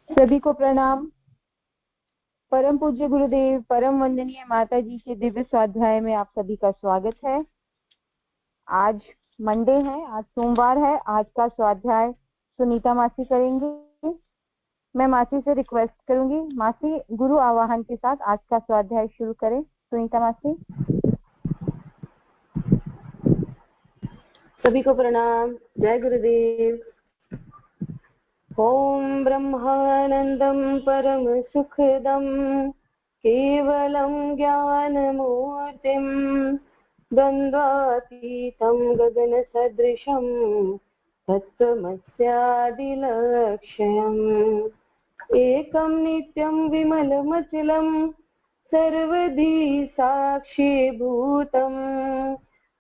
सभी को प्रणाम। परम पूज्य गुरुदेव, परम वंदनीय माता जी के दिव्य स्वाध्याय में आप सभी का स्वागत है। आज मंडे है, आज सोमवार है। आज का स्वाध्याय सुनीता मासी करेंगे। मैं मासी से रिक्वेस्ट करूंगी, मासी गुरु आवाहन के साथ आज का स्वाध्याय शुरू करें। सुनीता मासी। सभी को प्रणाम। जय गुरुदेव। ओम ब्रह्मानंदं परम सुखदं केवलं ज्ञानमूर्तिं द्वन्द्वातीतं गगनसदृशं तत्त्वमस्यादिलक्ष्यम् एकं नित्यं विमलमचलं सर्वधी साक्षीभूतं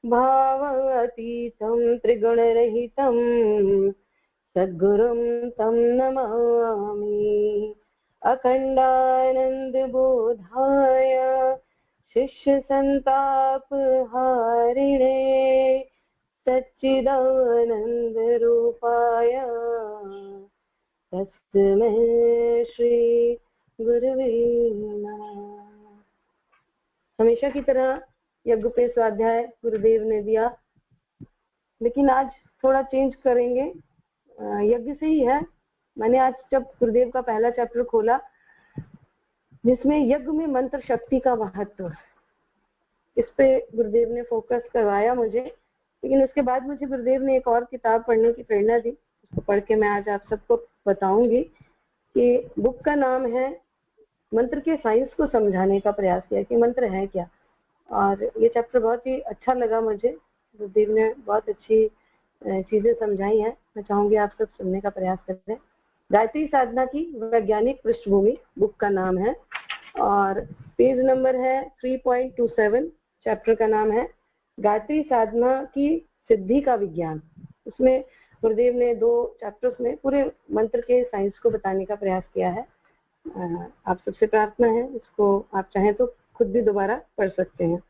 भावातीतं त्रिगुणरहितं सद्गुरुं तं नमामि। अखण्डानन्दबोधाय शिष्यसन्तापहारिणे सच्चिदानन्दरूपाय तस्मै श्री गुरुवे नमः। हमेशा की तरह यज्ञ पे स्वाध्याय गुरुदेव ने दिया, लेकिन आज थोड़ा चेंज करेंगे। यज्ञ से ही है। मैंने आज जब गुरुदेव का पहला चैप्टर खोला जिसमें यज्ञ में मंत्र शक्ति का महत्व, इस पे गुरुदेव ने फोकस करवाया मुझे। लेकिन उसके बाद मुझे गुरुदेव ने एक और किताब पढ़ने की प्रेरणा दी, उसको पढ़ के मैं आज आप सबको बताऊंगी कि बुक का नाम है मंत्र के साइंस को समझाने का प्रयास किया कि मंत्र है क्या। और ये चैप्टर बहुत ही अच्छा लगा मुझे। गुरुदेव ने बहुत अच्छी चीजें समझाई हैं। मैं चाहूंगी आप सब सुनने का प्रयास करें। गायत्री साधना की वैज्ञानिक पृष्ठभूमि बुक का नाम है और पेज नंबर है 3.27। चैप्टर का नाम है गायत्री साधना की सिद्धि का विज्ञान। उसमें गुरुदेव ने 2 चैप्टर्स में पूरे मंत्र के साइंस को बताने का प्रयास किया है। आप सबसे प्रार्थना है इसको आप चाहें तो खुद भी दोबारा पढ़ सकते हैं।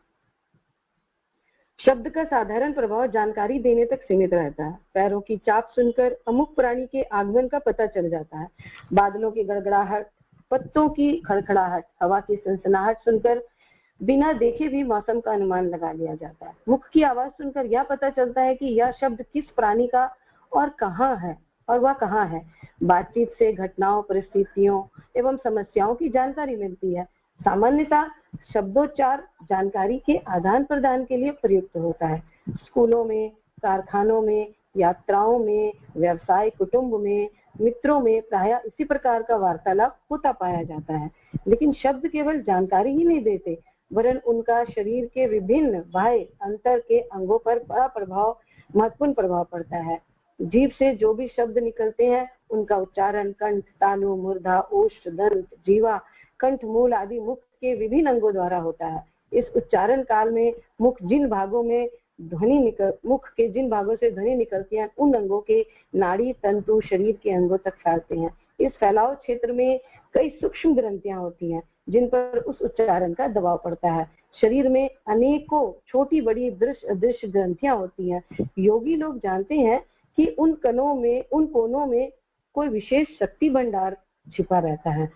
शब्द का साधारण प्रभाव जानकारी देने तक सीमित रहता है। पैरों की चाप सुनकर अमुक प्राणी के आगमन का पता चल जाता है। बादलों की गड़गड़ाहट, पत्तों की खड़खड़ाहट, हवा की सनसनाहट सुनकर बिना देखे भी मौसम का अनुमान लगा लिया जाता है। मुख की आवाज सुनकर यह पता चलता है कि यह शब्द किस प्राणी का और कहाँ है और वह कहाँ है। बातचीत से घटनाओं, परिस्थितियों एवं समस्याओं की जानकारी मिलती है। सामान्यतः शब्दोच्चार जानकारी के आदान प्रदान के लिए प्रयुक्त होता है। स्कूलों में, कारखानों में, यात्राओं में, व्यवसाय, कुटुंब में, मित्रों में प्रायः इसी प्रकार का वार्तालाप होता पाया जाता है। लेकिन शब्द केवल जानकारी ही नहीं देते, वरन उनका शरीर के विभिन्न बाह्य अंतर के अंगों पर बड़ा महत्वपूर्ण प्रभाव पड़ता है। जीभ से जो भी शब्द निकलते हैं उनका उच्चारण कंठ, तालु, मूर्धा, ओष्ठ, दंत, जीवा, कंठ मूल आदि मुख के विभिन्न अंगों द्वारा होता है। इस उच्चारण काल में मुख के जिन भागों से ध्वनि निकलती है उन अंगों के नाड़ी तंतु शरीर के अंगों तक फैलते हैं। इस फैलाव क्षेत्र में कई सूक्ष्म ग्रंथियां होती हैं जिन पर उस उच्चारण का दबाव पड़ता है। शरीर में अनेकों छोटी बड़ी दृश्य अदृश्य ग्रंथियां होती हैं। योगी लोग जानते हैं कि उन कोनों में कोई विशेष शक्ति भंडार छिपा रहता है।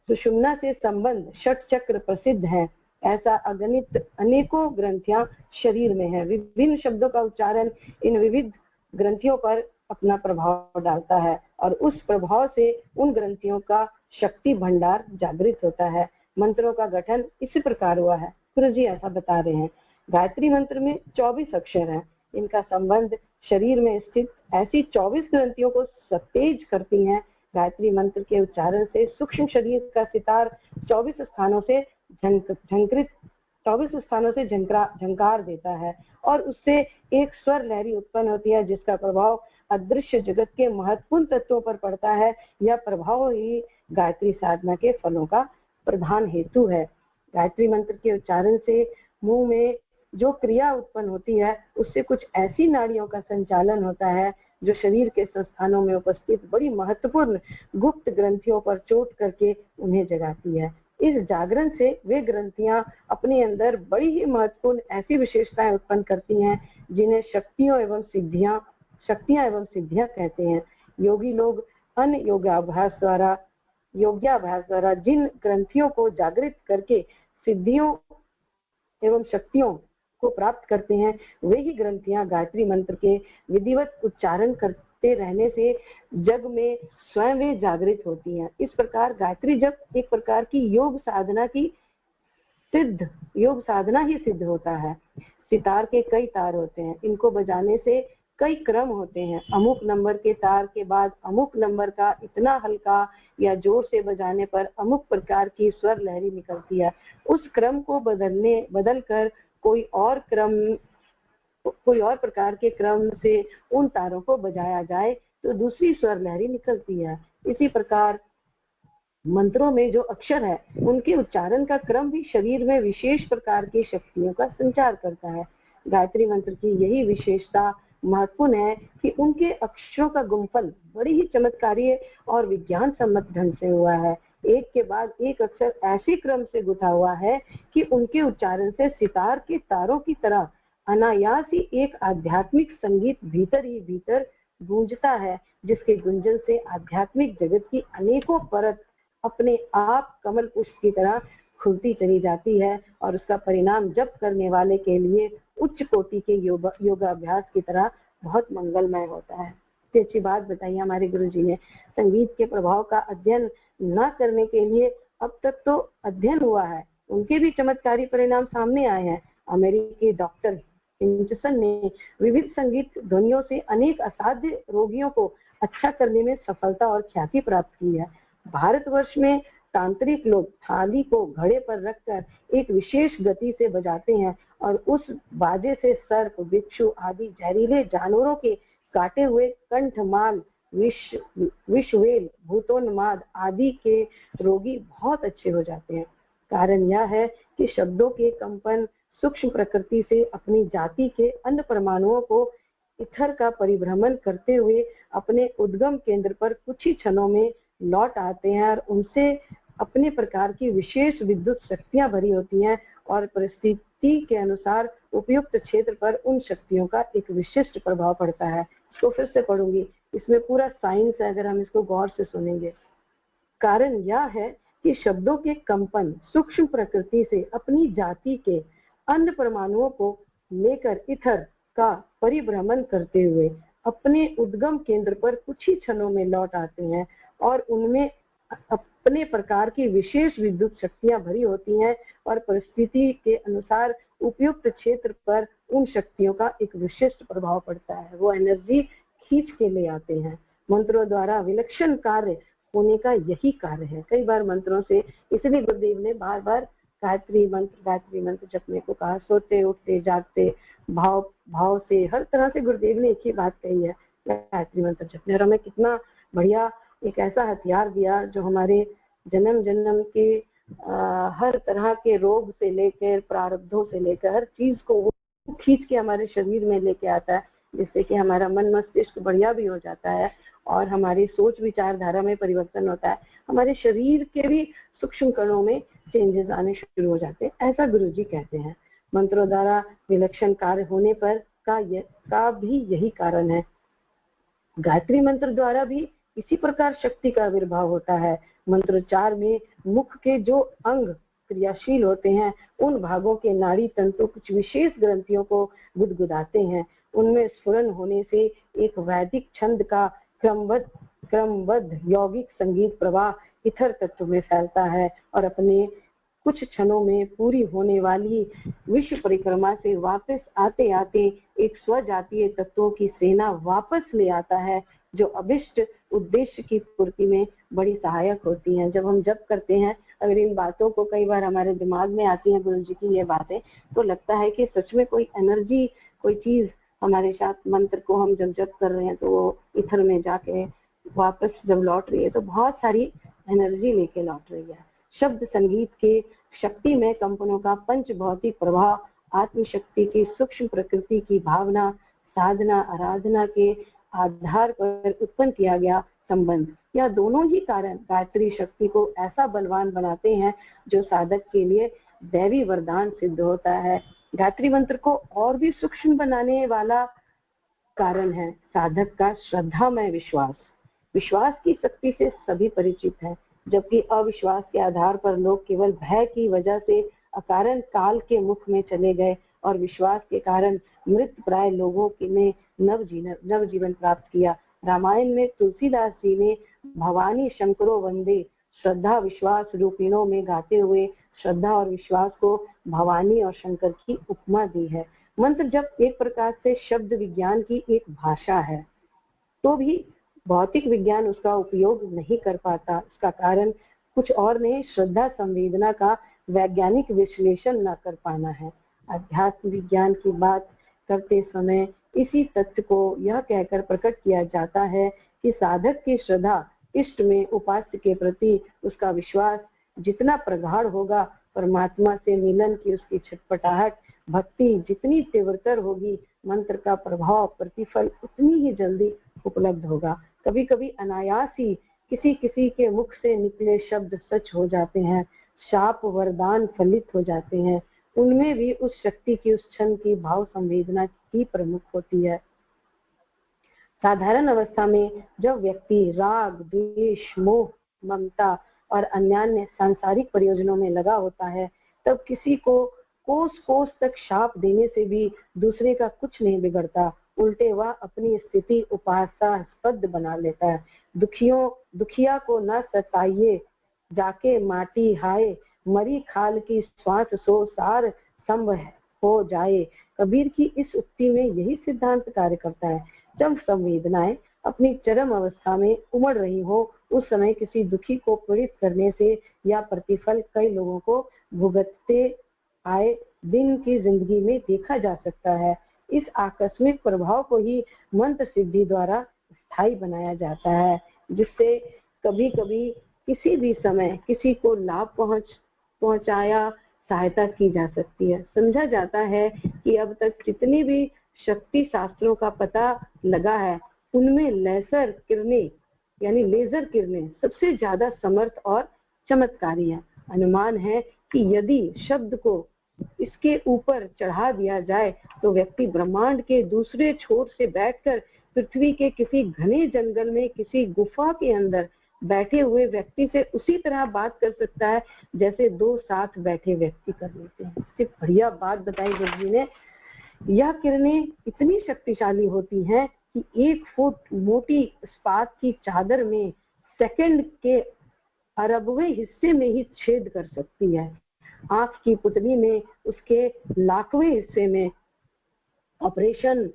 सुषुम्ना से संबंध षट चक्र प्रसिद्ध है। ऐसा अगणित अनेकों ग्रंथियां शरीर में है। विभिन्न शब्दों का उच्चारण इन विविध ग्रंथियों पर अपना प्रभाव डालता है और उस प्रभाव से उन ग्रंथियों का शक्ति भंडार जागृत होता है। मंत्रों का गठन इसी प्रकार हुआ है। गुरु जी ऐसा बता रहे हैं। गायत्री मंत्र में 24 अक्षर हैं। इनका संबंध शरीर में स्थित ऐसी 24 ग्रंथियों को सतेज करती हैं। गायत्री मंत्र के उच्चारण से सूक्ष्म शरीर का सितार 24 स्थानों से झंकार देता है और उससे एक स्वर लहरी उत्पन्न होती है जिसका प्रभाव अदृश्य जगत के महत्वपूर्ण तत्वों पर पड़ता है। यह प्रभाव ही गायत्री साधना के फलों का प्रधान हेतु है। गायत्री मंत्र के उच्चारण से मुंह में जो क्रिया उत्पन्न होती है उससे कुछ ऐसी नाड़ियों का संचालन होता है जो शरीर के संस्थानों में उपस्थित बड़ी महत्वपूर्ण गुप्त ग्रंथियों पर चोट करके उन्हें जगाती है। इस जागरण से वे ग्रंथियां अपने अंदर बड़ी ही महत्वपूर्ण ऐसी विशेषताएं उत्पन्न करती हैं जिन्हें शक्तियां एवं सिद्धियां कहते हैं। योगी लोग अन्य योगाभ्यास द्वारा जिन ग्रंथियों को जागृत करके सिद्धियों एवं शक्तियों को प्राप्त करते हैं, वे ही ग्रंथियां गायत्री मंत्र के विधिवत उच्चारण करते रहने से जग में स्वयं वे जागृत होती हैं। इस प्रकार गायत्री जप एक प्रकार की योग साधना ही सिद्ध होता है। सितार के कई तार होते हैं, इनको बजाने से कई क्रम होते हैं। अमुक नंबर के तार के बाद अमुक नंबर का इतना हल्का या जोर से बजाने पर अमुक प्रकार की स्वर लहरी निकलती है। उस क्रम को बदलकर कोई और प्रकार के क्रम से उन तारों को बजाया जाए तो दूसरी स्वर लहरी निकलती है। इसी प्रकार मंत्रों में जो अक्षर है उनके उच्चारण का क्रम भी शरीर में विशेष प्रकार की शक्तियों का संचार करता है। गायत्री मंत्र की यही विशेषता महत्वपूर्ण है कि उनके अक्षरों का गुंफन बड़ी ही चमत्कारी और विज्ञान सम्मत ढंग से हुआ है। एक के बाद एक अक्षर ऐसे क्रम से गुथा हुआ है कि उनके उच्चारण से सितार के तारों की तरह अनायास ही एक आध्यात्मिक संगीत भीतर ही भीतर गूंजता है, जिसके गुंजन से आध्यात्मिक जगत की अनेकों परत अपने आप कमल पुष्प की तरह खुलती चली जाती है और उसका परिणाम जप करने वाले के लिए उच्च कोटि के योगाभ्यास की तरह बहुत मंगलमय होता है। सबसे अच्छी बात बताई हमारे गुरुजी ने। संगीत के प्रभाव का अध्ययन न करने के लिए अब तक तो अध्ययन हुआ है, उनके भी चमत्कारी परिणाम सामने आए हैं। अमेरिकी डॉक्टर हिंचसन ने विविध संगीत ध्वनियों से अनेक असाध्य रोगियों को अच्छा करने में सफलता और ख्याति प्राप्त की है। भारतवर्ष में तांत्रिक लोग थाली को घड़े पर रखकर एक विशेष गति से बजाते हैं और उस बाजे से सर्प, बिच्छू आदि जहरीले जानवरों के काटे हुए कंठमाल, विषवेल, भूतोन्माद आदि के रोगी बहुत अच्छे हो जाते हैं। कारण यह है कि शब्दों के कंपन सूक्ष्म प्रकृति से अपनी जाति के अन्य परमाणुओं को इथर का परिभ्रमण करते हुए अपने उद्गम केंद्र पर कुछ ही क्षणों में लौट आते हैं और उनसे अपने प्रकार की विशेष विद्युत शक्तियां भरी होती हैं और परिस्थिति के अनुसार उपयुक्त क्षेत्र पर उन शक्तियों का एक विशिष्ट प्रभाव पड़ता है। इसको फिर से पढ़ूंगी, इसमें पूरा साइंस है अगर हम इसको गौर से सुनेंगे। कारण यह है कि शब्दों के कंपन सूक्ष्म प्रकृति से अपनी जाति के अन्य परमाणुओं को लेकर इथर का परिभ्रमण करते हुए अपने उद्गम केंद्र पर कुछ ही क्षणों में लौट आते हैं और उनमें अपने प्रकार की विशेष विद्युत शक्तियां भरी होती हैं और परिस्थिति के अनुसार उपयुक्त क्षेत्र पर उन शक्तियों का एक विशिष्ट प्रभाव पड़ता है। वो एनर्जी खींच के ले आते हैं। मंत्रों द्वारा विलक्षण कार्य होने का यही कार्य है। कई बार मंत्रों से, इसलिए गुरुदेव ने बार बार गायत्री मंत्र जपने को कहा। सोते उठते जागते भाव से हर तरह से गुरुदेव ने एक ही बात कही है, गायत्री मंत्र जपने। और हमें कितना बढ़िया एक ऐसा हथियार दिया जो हमारे जन्म जन्म के हर तरह के रोग से लेकर प्रारब्धों से लेकर हर चीज को वो खींच के हमारे शरीर में लेके आता है, जिससे कि हमारा मन मस्तिष्क बढ़िया भी हो जाता है और हमारी सोच विचारधारा में परिवर्तन होता है। हमारे शरीर के भी सूक्ष्म कणों में चेंजेस आने शुरू हो जाते हैं, ऐसा गुरुजी कहते हैं। मंत्रों द्वारा विलक्षण कार्य होने पर का भी यही कारण है। गायत्री मंत्र द्वारा भी इसी प्रकार शक्ति का आविर्भाव होता है। मंत्रोच्चार में मुख के जो अंग क्रियाशील होते हैं उन भागों के नाड़ी तंतु कुछ विशेष ग्रंथियों को गुदगुदाते हैं। उनमें स्फुरन होने से एक वैदिक छंद का क्रमबद्ध यौगिक संगीत प्रवाह इथर तत्व में फैलता है और अपने कुछ क्षणों में पूरी होने वाली विश्व परिक्रमा से वापस आते आते एक स्वजातीय तत्वों की सेना वापस ले आता है, जो अभिष्ट उद्देश्य की पूर्ति में बड़ी सहायक होती हैं। जब हम जप करते हैं, अगर इन बातों को कई बार हमारे दिमाग में आती हैं गुरु जी की ये बातें, तो लगता है कि सच में कोई एनर्जी, कोई चीज हमारे साथ, मंत्र को हम जब जप कर रहे हैं तो वो इथर में जाके वापस जब लौट रही है तो बहुत सारी एनर्जी लेके लौट रही है। शब्द संगीत के शक्ति में कंपनों का पंच भौतिक प्रभाव, आत्मशक्ति की सूक्ष्म प्रकृति की भावना, साधना आराधना के आधार पर उत्पन्न किया गया संबंध, यह दोनों ही कारण गायत्री शक्ति को ऐसा बलवान बनाते हैं जो साधक के लिए दैवी वरदान सिद्ध होता है। गायत्री मंत्र को और भी सूक्ष्म बनाने वाला कारण है साधक का श्रद्धामय विश्वास। विश्वास की शक्ति से सभी परिचित हैं, जबकि अविश्वास के आधार पर लोग केवल भय की वजह से अकारण काल के मुख में चले गए और विश्वास के कारण मृत प्राय लोगों ने नव जीवन प्राप्त किया। रामायण में तुलसीदास जी ने भवानी शंकरो वंदे श्रद्धा विश्वास रूपिणों में गाते हुए श्रद्धा और विश्वास को भवानी और शंकर की उपमा दी है। मंत्र जब एक प्रकार से शब्द विज्ञान की एक भाषा है, तो भी भौतिक विज्ञान उसका उपयोग नहीं कर पाता। इसका कारण कुछ और नहीं, श्रद्धा संवेदना का वैज्ञानिक विश्लेषण न कर पाना है। अध्यात्म विज्ञान की बात करते समय इसी तथ्य को यह कहकर प्रकट किया जाता है कि साधक की श्रद्धा, इष्ट में उपास्य के प्रति उसका विश्वास जितना प्रगाढ़ होगा, परमात्मा से मिलन की उसकी छटपटाहट, भक्ति जितनी तीव्रतर होगी, मंत्र का प्रभाव प्रतिफल उतनी ही जल्दी उपलब्ध होगा। कभी कभी अनायास ही किसी के मुख से निकले शब्द सच हो जाते हैं, शाप वरदान फलित हो जाते हैं। उनमें भी उस शक्ति की, उस क्षण की भाव संवेदना ही प्रमुख होती है। साधारण अवस्था में जब व्यक्ति राग द्वेष मोह ममता और अन्य सांसारिक प्रयोजनों में लगा होता है, तब किसी को कोस कोस तक शाप देने से भी दूसरे का कुछ नहीं बिगड़ता, उल्टे वह अपनी स्थिति उपासास्पद बना लेता है। दुखिया को न सताइए, जाके माटी हाय, मरी खाल की श्वास सो सार संभ हो जाए। कबीर की इस उक्ति में यही सिद्धांत कार्य करता है। जब संवेदनाएं अपनी चरम अवस्था में उमड़ रही हो, उस समय किसी दुखी को पीड़ित करने से या प्रतिफल कई लोगों को भुगतते आए दिन की जिंदगी में देखा जा सकता है। इस आकस्मिक प्रभाव को ही मंत्र सिद्धि द्वारा स्थायी बनाया जाता है, जिससे कभी कभी किसी भी समय किसी को लाभ पहुंचाया सहायता की जा सकती है। समझा जाता है कि अब तक जितनी भी शक्ति शास्त्रों का पता लगा है, उनमें लेजर किरणें सबसे ज्यादा समर्थ और चमत्कारी है। अनुमान है कि यदि शब्द को इसके ऊपर चढ़ा दिया जाए तो व्यक्ति ब्रह्मांड के दूसरे छोर से बैठकर पृथ्वी के किसी घने जंगल में किसी गुफा के अंदर बैठे हुए व्यक्ति से उसी तरह बात कर सकता है जैसे दो साथ बैठे व्यक्ति कर लेते हैं। सिर्फ बढ़िया बात बताई गुरु जी ने। यह किरणें इतनी शक्तिशाली होती हैं कि 1 फुट मोटी इस्पात की चादर में सेकंड के अरबवें हिस्से में ही छेद कर सकती है। आंख की पुतली में उसके लाखवें हिस्से में ऑपरेशन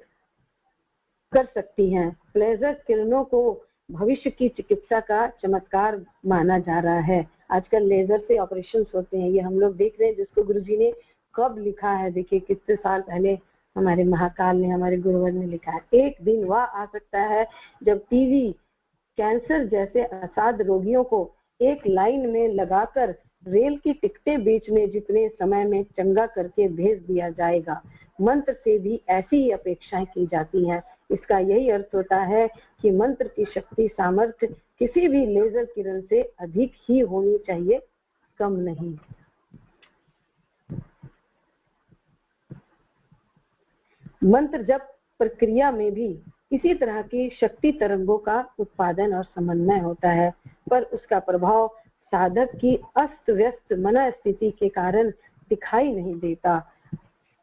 कर सकती हैं। लेजर किरणों को भविष्य की चिकित्सा का चमत्कार माना जा रहा है। आजकल लेजर से ऑपरेशन होते हैं, ये हम लोग देख रहे हैं, जिसको गुरुजी ने कब लिखा है, देखिए कितने साल पहले हमारे महाकाल ने, हमारे गुरुवर ने लिखा है। एक दिन वह आ सकता है जब टीवी कैंसर जैसे असाध रोगियों को एक लाइन में लगाकर रेल की टिकटें बेचने जितने समय में चंगा करके भेज दिया जाएगा। मंत्र से भी ऐसी ही अपेक्षाएं की जाती हैं। इसका यही अर्थ होता है कि मंत्र की शक्ति सामर्थ्य किसी भी लेजर किरण से अधिक ही होनी चाहिए, कम नहीं। मंत्र जप प्रक्रिया में भी इसी तरह की शक्ति तरंगों का उत्पादन और समन्वय होता है, पर उसका प्रभाव साधक की अस्त व्यस्त मन स्थिति के कारण दिखाई नहीं देता।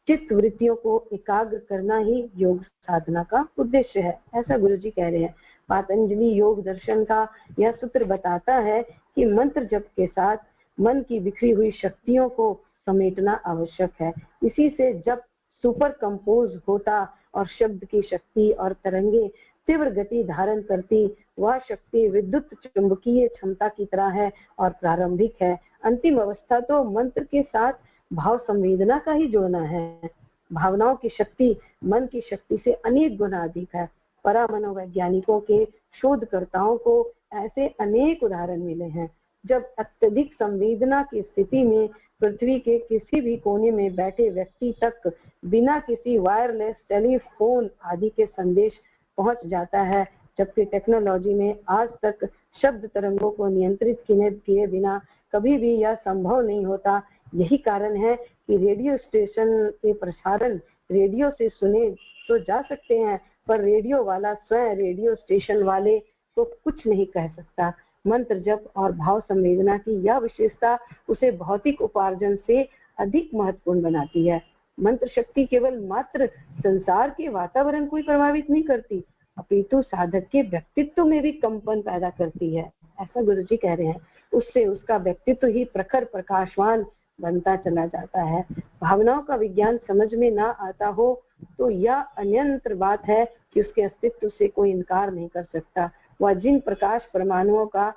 चित्त वृत्तियों को एकाग्र करना ही योग साधना का उद्देश्य है, ऐसा गुरुजी कह रहे हैं। पतंजलि योग दर्शन का यह सूत्र बताता है कि मंत्र जप के साथ मन की बिखरी हुई शक्तियों को समेटना आवश्यक है। इसी से जब सुपर कंपोज होता और शब्द की शक्ति और तरंगे तीव्र गति धारण करती, वह शक्ति विद्युत चुंबकीय क्षमता की तरह है और प्रारंभिक है। अंतिम अवस्था तो मंत्र के साथ भाव संवेदना का ही जोड़ना है। भावनाओं की शक्ति मन की शक्ति से अनेक गुना अधिक है। परा मनोवैज्ञानिकों के शोधकर्ताओं को ऐसे अनेक उदाहरण मिले हैं। जब अत्यधिक संवेदना की स्थिति में पृथ्वी के किसी भी कोने में बैठे व्यक्ति तक बिना किसी वायरलेस टेलीफोन आदि के संदेश पहुंच जाता है, जबकि टेक्नोलॉजी में आज तक शब्द तरंगों को नियंत्रित किए बिना कभी भी यह संभव नहीं होता। यही कारण है कि रेडियो स्टेशन के प्रसारण रेडियो से सुने तो जा सकते हैं, पर रेडियो वाला स्वयं रेडियो स्टेशन वाले तो कुछ नहीं कह सकता। मंत्र जप और भाव संवेदना की यह विशेषता उसे भौतिक उपार्जन से अधिक महत्वपूर्ण बनाती है। मंत्र शक्ति केवल मात्र संसार के वातावरण को ही प्रभावित नहीं करती, अपितु साधक के व्यक्तित्व में भी कंपन पैदा करती है, ऐसा गुरुजी कह रहे हैं। उससे उसका व्यक्तित्व ही प्रखर प्रकाशवान बनता चला जाता है। भावनाओं का विज्ञान समझ में ना आता हो तो यह अन्यंत्र बात है कि उसके अस्तित्व से कोई इनकार नहीं कर सकता। वह जिन प्रकाश परमाणुओं का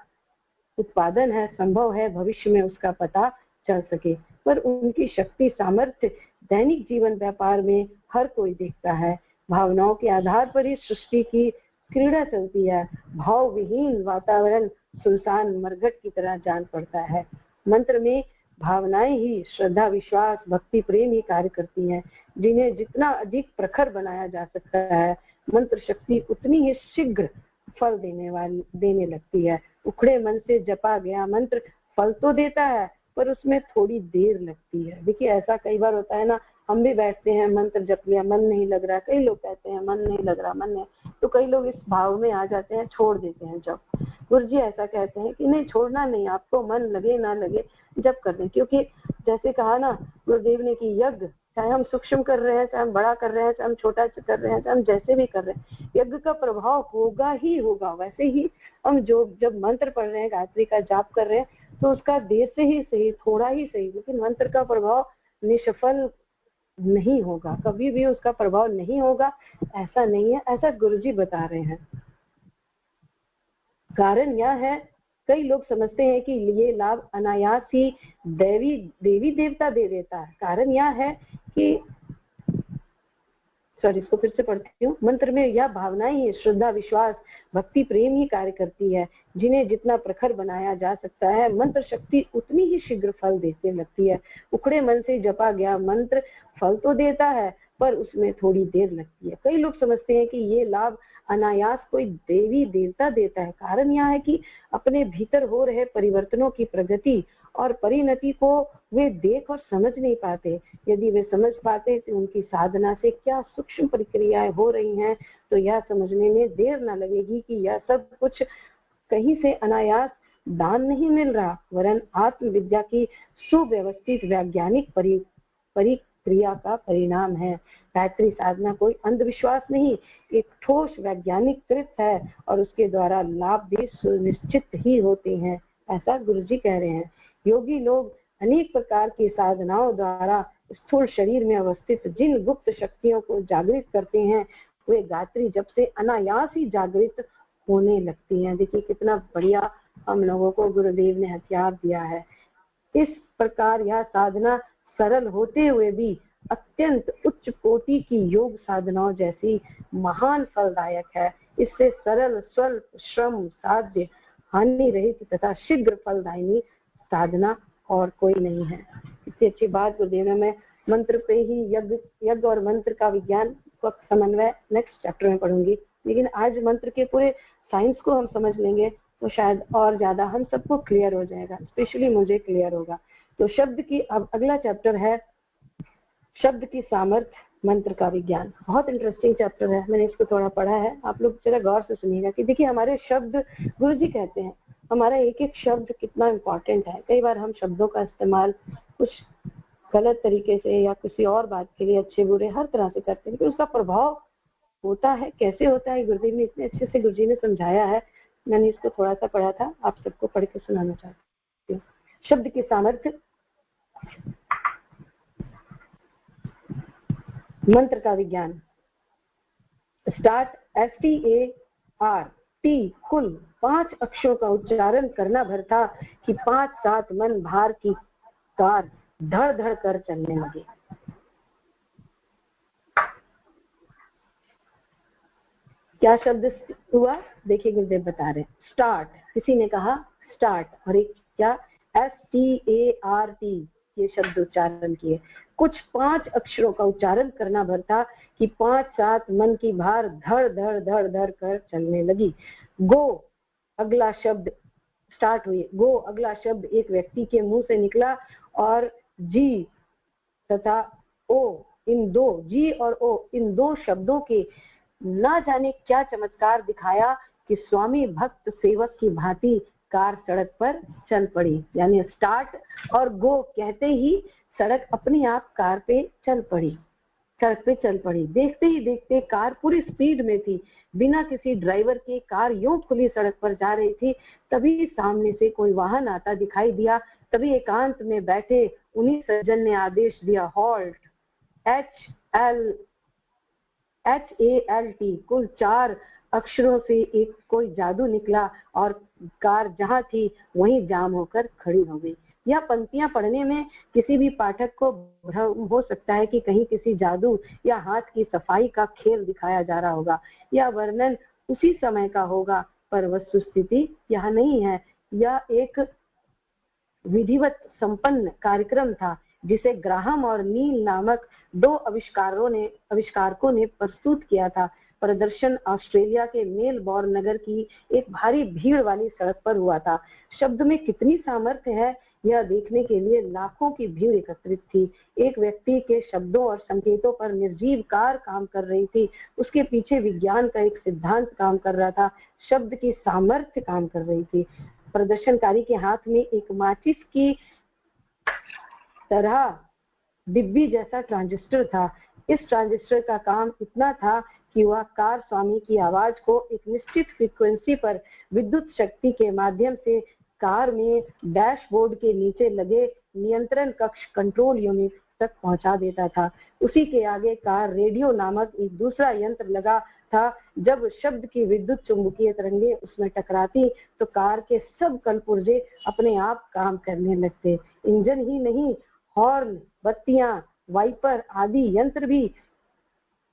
उत्पादन है, संभव है भविष्य में उसका पता चल सके, पर उनकी शक्ति सामर्थ्य दैनिक जीवन व्यापार में हर कोई देखता है। भावनाओं के आधार पर ही सृष्टि की क्रीड़ा चलती है। भाव विहीन वातावरण सुनसान मरघट की तरह जान पड़ता है। मंत्र में भावनाएं ही श्रद्धा, विश्वास, भक्ति, प्रेम ही कार्य करती हैं, जिन्हें जितना अधिक प्रखर बनाया जा सकता है, मंत्र शक्ति उतनी ही शीघ्र फल देने लगती है। उखड़े मन से जपा गया मंत्र फल तो देता है, पर उसमें थोड़ी देर लगती है। देखिए ऐसा कई बार होता है ना, हम भी बैठते हैं, मंत्र जप लिया, मन नहीं लग रहा, कई लोग कहते हैं मन नहीं लग रहा, मन नहीं, तो कई लोग इस भाव में आ जाते हैं, छोड़ देते हैं जप। गुरुजी ऐसा कहते हैं कि नहीं, छोड़ना नहीं, आपको मन लगे ना लगे जप कर दें, क्योंकि जैसे कहा ना गुरुदेव ने कि यज्ञ चाहे हम सूक्ष्म कर रहे हैं, चाहे हम बड़ा कर रहे हैं, चाहे हम छोटा कर रहे हैं, चाहे हम जैसे भी कर रहे हैं, यज्ञ का प्रभाव होगा ही होगा। वैसे ही हम जब मंत्र पढ़ रहे हैं, गायत्री का जाप कर रहे हैं, तो उसका देर से ही सही, थोड़ा ही सही, लेकिन मंत्र का प्रभाव निष्फल नहीं होगा, कभी भी उसका प्रभाव नहीं होगा, ऐसा नहीं है, ऐसा गुरुजी बता रहे हैं। कारण यह है, कई लोग समझते हैं कि ये लाभ अनायास ही देवी देवता दे देता है। कारण यह है कि इसको फिर से पढ़ती हूँ। मंत्र में यह भावनाएं ही श्रद्धा, विश्वास, भक्ति, प्रेम ही कार्य करती है, जिन्हें जितना प्रखर बनाया जा सकता है, मंत्र शक्ति उतनी ही शीघ्र फल देने लगती है। उखड़े मन से जपा गया मंत्र फल तो देता है, पर उसमें थोड़ी देर लगती है। कई लोग समझते हैं कि ये लाभ अनायास कोई देवी देवता देता है। कारण यह है कि अपने भीतर हो रहे परिवर्तनों की प्रगति और परिणति को वे देख और समझ नहीं पाते। यदि वे समझ पाते तो उनकी साधना से क्या सूक्ष्म प्रक्रियाएं हो रही हैं, तो यह समझने में देर न लगेगी कि यह सब कुछ कहीं से अनायास दान नहीं मिल रहा, वरन आत्मविद्या की सुव्यवस्थित वैज्ञानिक परिक्रिया का परिणाम है। गायत्री साधना कोई अंधविश्वास नहीं, एक ठोस वैज्ञानिक कृत है और उसके द्वारा लाभ भी सुनिश्चित ही होते हैं, ऐसा गुरुजी कह रहे हैं। योगी लोग अनेक प्रकार की साधनाओं द्वारा स्थूल शरीर में अवस्थित जिन गुप्त शक्तियों को जागृत करते हैं, वे गायत्री जप से अनायास ही जागृत होने लगती हैं। देखिए कितना बढ़िया हम लोगों को गुरुदेव ने हथियार दिया है। इस प्रकार यह साधना सरल होते हुए भी अत्यंत उच्च कोटि की योग साधनाओं जैसी महान फलदायक है। इससे सरल, स्वल्प श्रम साध्य, हानि रहित तथा शीघ्र फलदायिनी साधना और कोई नहीं है। इससे अच्छी बात गुरुदेव ने मैं मंत्र पे ही यज्ञ और मंत्र का विज्ञान का समन्वय नेक्स्ट चैप्टर में पढ़ूंगी, लेकिन आज मंत्र के पूरे साइंस को हम समझ लेंगे तो शायद और ज्यादा हम सबको क्लियर हो जाएगा, स्पेशली मुझे क्लियर होगा। तो शब्द की अब अगला चैप्टर है शब्द की सामर्थ्य, मंत्र का विज्ञान। बहुत इंटरेस्टिंग चैप्टर है, मैंने इसको थोड़ा पढ़ा है, आप लोग जरा गौर से सुनिएगा कि देखिए हमारे शब्द, गुरुजी कहते हैं हमारा एक एक शब्द कितना इम्पोर्टेंट है। कई बार हम शब्दों का इस्तेमाल कुछ गलत तरीके से या किसी और बात के लिए, अच्छे बुरे हर तरह से करते हैं, लेकिन उसका प्रभाव होता है, कैसे होता है, गुरुदेव ने इतने अच्छे से गुरुजी ने समझाया है। मैंने इसको थोड़ा सा पढ़ा था, आप सबको पढ़ के सुनाना चाहती हूँ। शब्द की सामर्थ्य, मंत्र का विज्ञान। स्टार्ट START कुल 5 अक्षरों का उच्चारण करना भर था कि 5-7 मन भार की कार धड़ धड़ कर चलने लगे। क्या शब्द हुआ, देखिए गुरुदेव बता रहे हैं। स्टार्ट, किसी ने कहा स्टार्ट, और एक क्या START, ये शब्द उच्चारण किए। कुछ 5 अक्षरों का उच्चारण करना भर था कि 5-7 मन की भार धड़ धड़ धड़ धड़ कर चलने लगी। गो अगला शब्द स्टार्ट हुई, गो अगला शब्द एक व्यक्ति के मुंह से निकला और जी तथा ओ, इन दो जी और ओ इन दो शब्दों के ना जाने क्या चमत्कार दिखाया कि स्वामी भक्त सेवक की भांति कार सड़क पर चल पड़ी। यानी स्टार्ट और गो कहते ही सड़क अपने आप कार पे चल पड़ी, सड़क पे चल पड़ी। देखते ही देखते कार पूरी स्पीड में थी, बिना किसी ड्राइवर के कार यूं खुली सड़क पर जा रही थी। तभी सामने से कोई वाहन आता दिखाई दिया। तभी एकांत में बैठे उन्हीं सज्जन ने आदेश दिया, हॉल्ट। HALT कुल 4 अक्षरों से एक कोई जादू निकला और कार जहां थी वहीं जाम होकर खड़ी हो गई। यह पंक्तियां पढ़ने में किसी भी पाठक को भ्रम हो सकता है कि कहीं किसी जादू या हाथ की सफाई का खेल दिखाया जा रहा होगा। यह वर्णन उसी समय का होगा, पर वस्तुस्थिति यह नहीं है। यह एक विधिवत संपन्न कार्यक्रम था जिसे ग्राहम और नील नामक 2 आविष्कारकों ने प्रस्तुत किया था। प्रदर्शन ऑस्ट्रेलिया के मेलबोर्न नगर की एक भारी भीड़ वाली सड़क पर हुआ था। शब्द में कितनी सामर्थ्य है यह देखने के लिए लाखों की भीड़ एकत्रित थी। एक व्यक्ति के शब्दों और संकेतों पर निर्जीव कार काम कर रही थी। उसके पीछे विज्ञान का एक सिद्धांत काम कर रहा था। शब्द की सामर्थ्य काम कर रही थी। प्रदर्शनकारी के हाथ में एक माचिस की तरह डिब्बी जैसा ट्रांजिस्टर था। इस ट्रांजिस्टर का काम इतना था कि वह कार स्वामी की आवाज को एक निश्चित फ्रीक्वेंसी पर विद्युत शक्ति के माध्यम से कार में डैशबोर्ड के नीचे लगे नियंत्रण कक्ष कंट्रोल यूनिट तक पहुंचा देता था। उसी के आगे कार रेडियो नामक एक दूसरा यंत्र लगा था। जब शब्द की विद्युत चुंबकीय तरंगे उसमें टकराती तो कार के सब कलपुर्जे अपने आप काम करने लगते। इंजन ही नहीं, हॉर्न, बत्तियां, वाइपर आदि यंत्र भी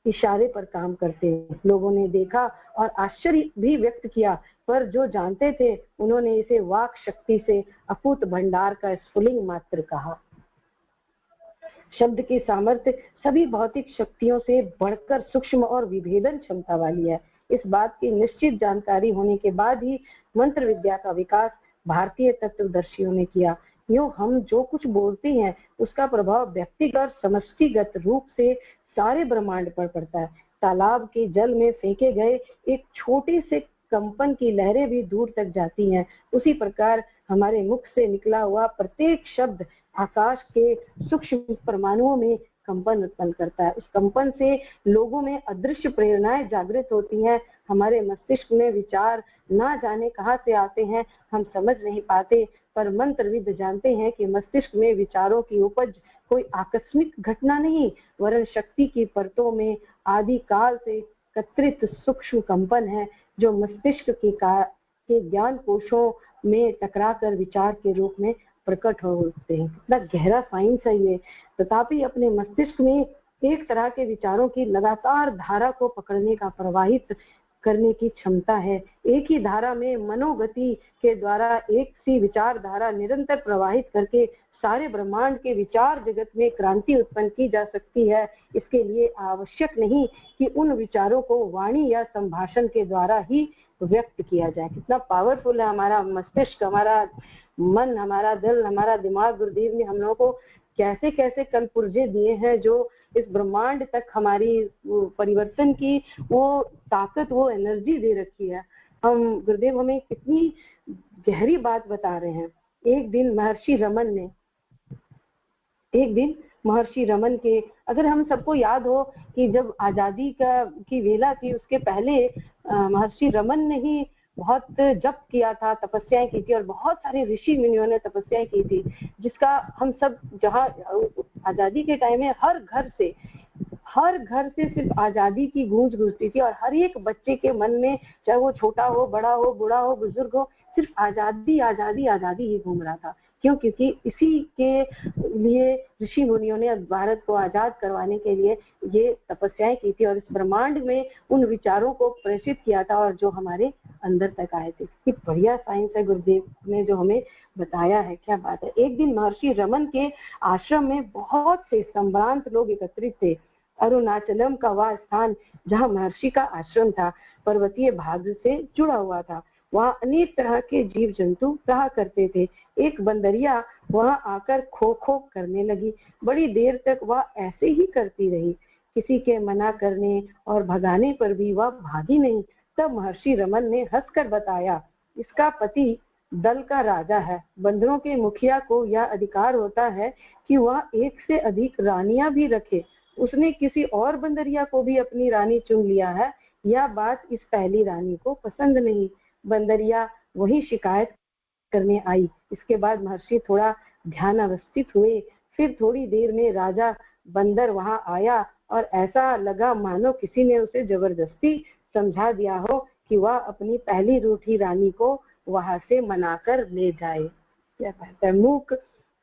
इशारे पर काम करते। लोगों ने देखा और आश्चर्य भी व्यक्त किया, पर जो जानते थे उन्होंने इसे वाक शक्ति से अपूत भंडार का स्फुलिंग मात्र कहा। शब्द की सामर्थ्य सभी भौतिक शक्तियों से बढ़कर सूक्ष्म और विभेदन क्षमता वाली है। इस बात की निश्चित जानकारी होने के बाद ही मंत्र विद्या का विकास भारतीय तत्वदर्शियों ने किया। यूं हम जो कुछ बोलते हैं उसका प्रभाव व्यक्तिगत और समष्टिगत रूप से सारे ब्रह्मांड पर पड़ता है। तालाब के जल में फेंके गए एक छोटे से कंपन की लहरें भी दूर तक जाती हैं। उसी प्रकार हमारे मुख से निकला हुआ प्रत्येक शब्द आकाश के सूक्ष्म परमाणुओं में कंपन उत्पन्न करता है। उस कंपन से लोगों में अदृश्य प्रेरणाएं जागृत होती हैं। हमारे मस्तिष्क में विचार ना जाने कहां से आते हैं हम समझ नहीं पाते, पर मंत्रविद जानते हैं कि मस्तिष्क में विचारों की उपज कोई आकस्मिक घटना नहीं, वरन शक्ति की परतों में आदि काल से एकत्रित सूक्ष्म कंपन है जो मस्तिष्क के ज्ञान कोशों में टकराकर विचार के रूप में प्रकट हो उठते हैं। कितना गहरा साइंस है ये। तथापि अपने मस्तिष्क में एक तरह के विचारों की लगातार धारा को पकड़ने का प्रवाहित करने की क्षमता है। एक ही धारा में मनोगति के द्वारा एक सी विचार धारा निरंतर प्रवाहित करके सारे ब्रह्मांड के विचार जगत में क्रांति उत्पन्न की जा सकती है। इसके लिए आवश्यक नहीं कि उन विचारों को वाणी या संभाषण के द्वारा ही व्यक्त किया जाए। कितना पावरफुल है हमारा मस्तिष्क, हमारा मन, हमारा दिल, हमारा दिमाग। गुरुदेव ने हम लोगों को कैसे कैसे कलपुर्जे दिए हैं जो इस ब्रह्मांड तक हमारी परिवर्तन की वो ताकत, वो एनर्जी दे रखी है। हम गुरुदेव हमें कितनी गहरी बात बता रहे हैं। एक दिन महर्षि रमन के, अगर हम सबको याद हो कि जब आजादी की वेला थी उसके पहले महर्षि रमन ने ही बहुत जप किया था, तपस्याएं की थी और बहुत सारे ऋषि मुनियों ने तपस्याएं की थी, जिसका हम सब जहाँ आजादी के टाइम में हर घर से सिर्फ आजादी की गूंज गूंजती थी और हर एक बच्चे के मन में, चाहे वो छोटा हो, बड़ा हो, बूढ़ा हो, बुजुर्ग हो, सिर्फ आजादी आजादी आजादी ही घूम रहा था। क्यों? क्योंकि इसी के लिए ऋषि मुनियों ने भारत को आजाद करवाने के लिए ये तपस्याएं की थी और इस ब्रह्मांड में उन विचारों को प्रेषित किया था और जो हमारे अंदर तक आए थे। कि बढ़िया साइंस है गुरुदेव ने जो हमें बताया है, क्या बात है। एक दिन महर्षि रमन के आश्रम में बहुत से संभ्रांत लोग एकत्रित थे। अरुणाचलम का वह स्थान जहाँ महर्षि का आश्रम था पर्वतीय भाग से जुड़ा हुआ था। वहाँ अनेक तरह के जीव जंतु रहा करते थे। एक बंदरिया वहाँ आकर खो खो करने लगी। बड़ी देर तक वह ऐसे ही करती रही। किसी के मना करने और भगाने पर भी वह भागी नहीं। तब महर्षि रमन ने हंसकर बताया, इसका पति दल का राजा है। बंदरों के मुखिया को यह अधिकार होता है कि वह एक से अधिक रानियां भी रखे। उसने किसी और बंदरिया को भी अपनी रानी चुन लिया है। यह बात इस पहली रानी को पसंद नहीं। बंदरिया वही शिकायत करने आई। इसके बाद महर्षि थोड़ा ध्यान अवस्थित हुए। फिर थोड़ी देर में राजा बंदर वहां आया और ऐसा लगा मानो किसी ने उसे जबरदस्ती समझा दिया हो कि वह अपनी पहली रूठी रानी को वहां से मनाकर ले जाए। क्या कहता है, मूक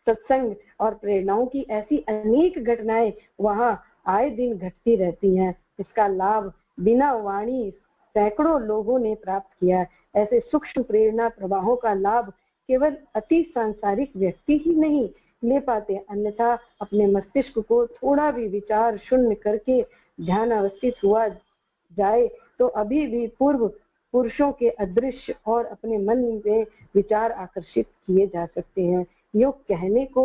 सत्संग और प्रेरणाओं की ऐसी अनेक घटनाएं वहां आए दिन घटती रहती हैं। इसका लाभ बिना वाणी सैकड़ों लोगों ने प्राप्त किया। ऐसे सूक्ष्म प्रेरणा प्रवाहों का लाभ केवल अति सांसारिक व्यक्ति ही नहीं ले पाते, अन्यथा अपने मस्तिष्क को थोड़ा भी विचार शून्य करके ध्यान अवस्थित हुआ जाए तो अभी भी पूर्व पुरुषों के अदृश्य और अपने मन में विचार आकर्षित किए जा सकते हैं। यो कहने को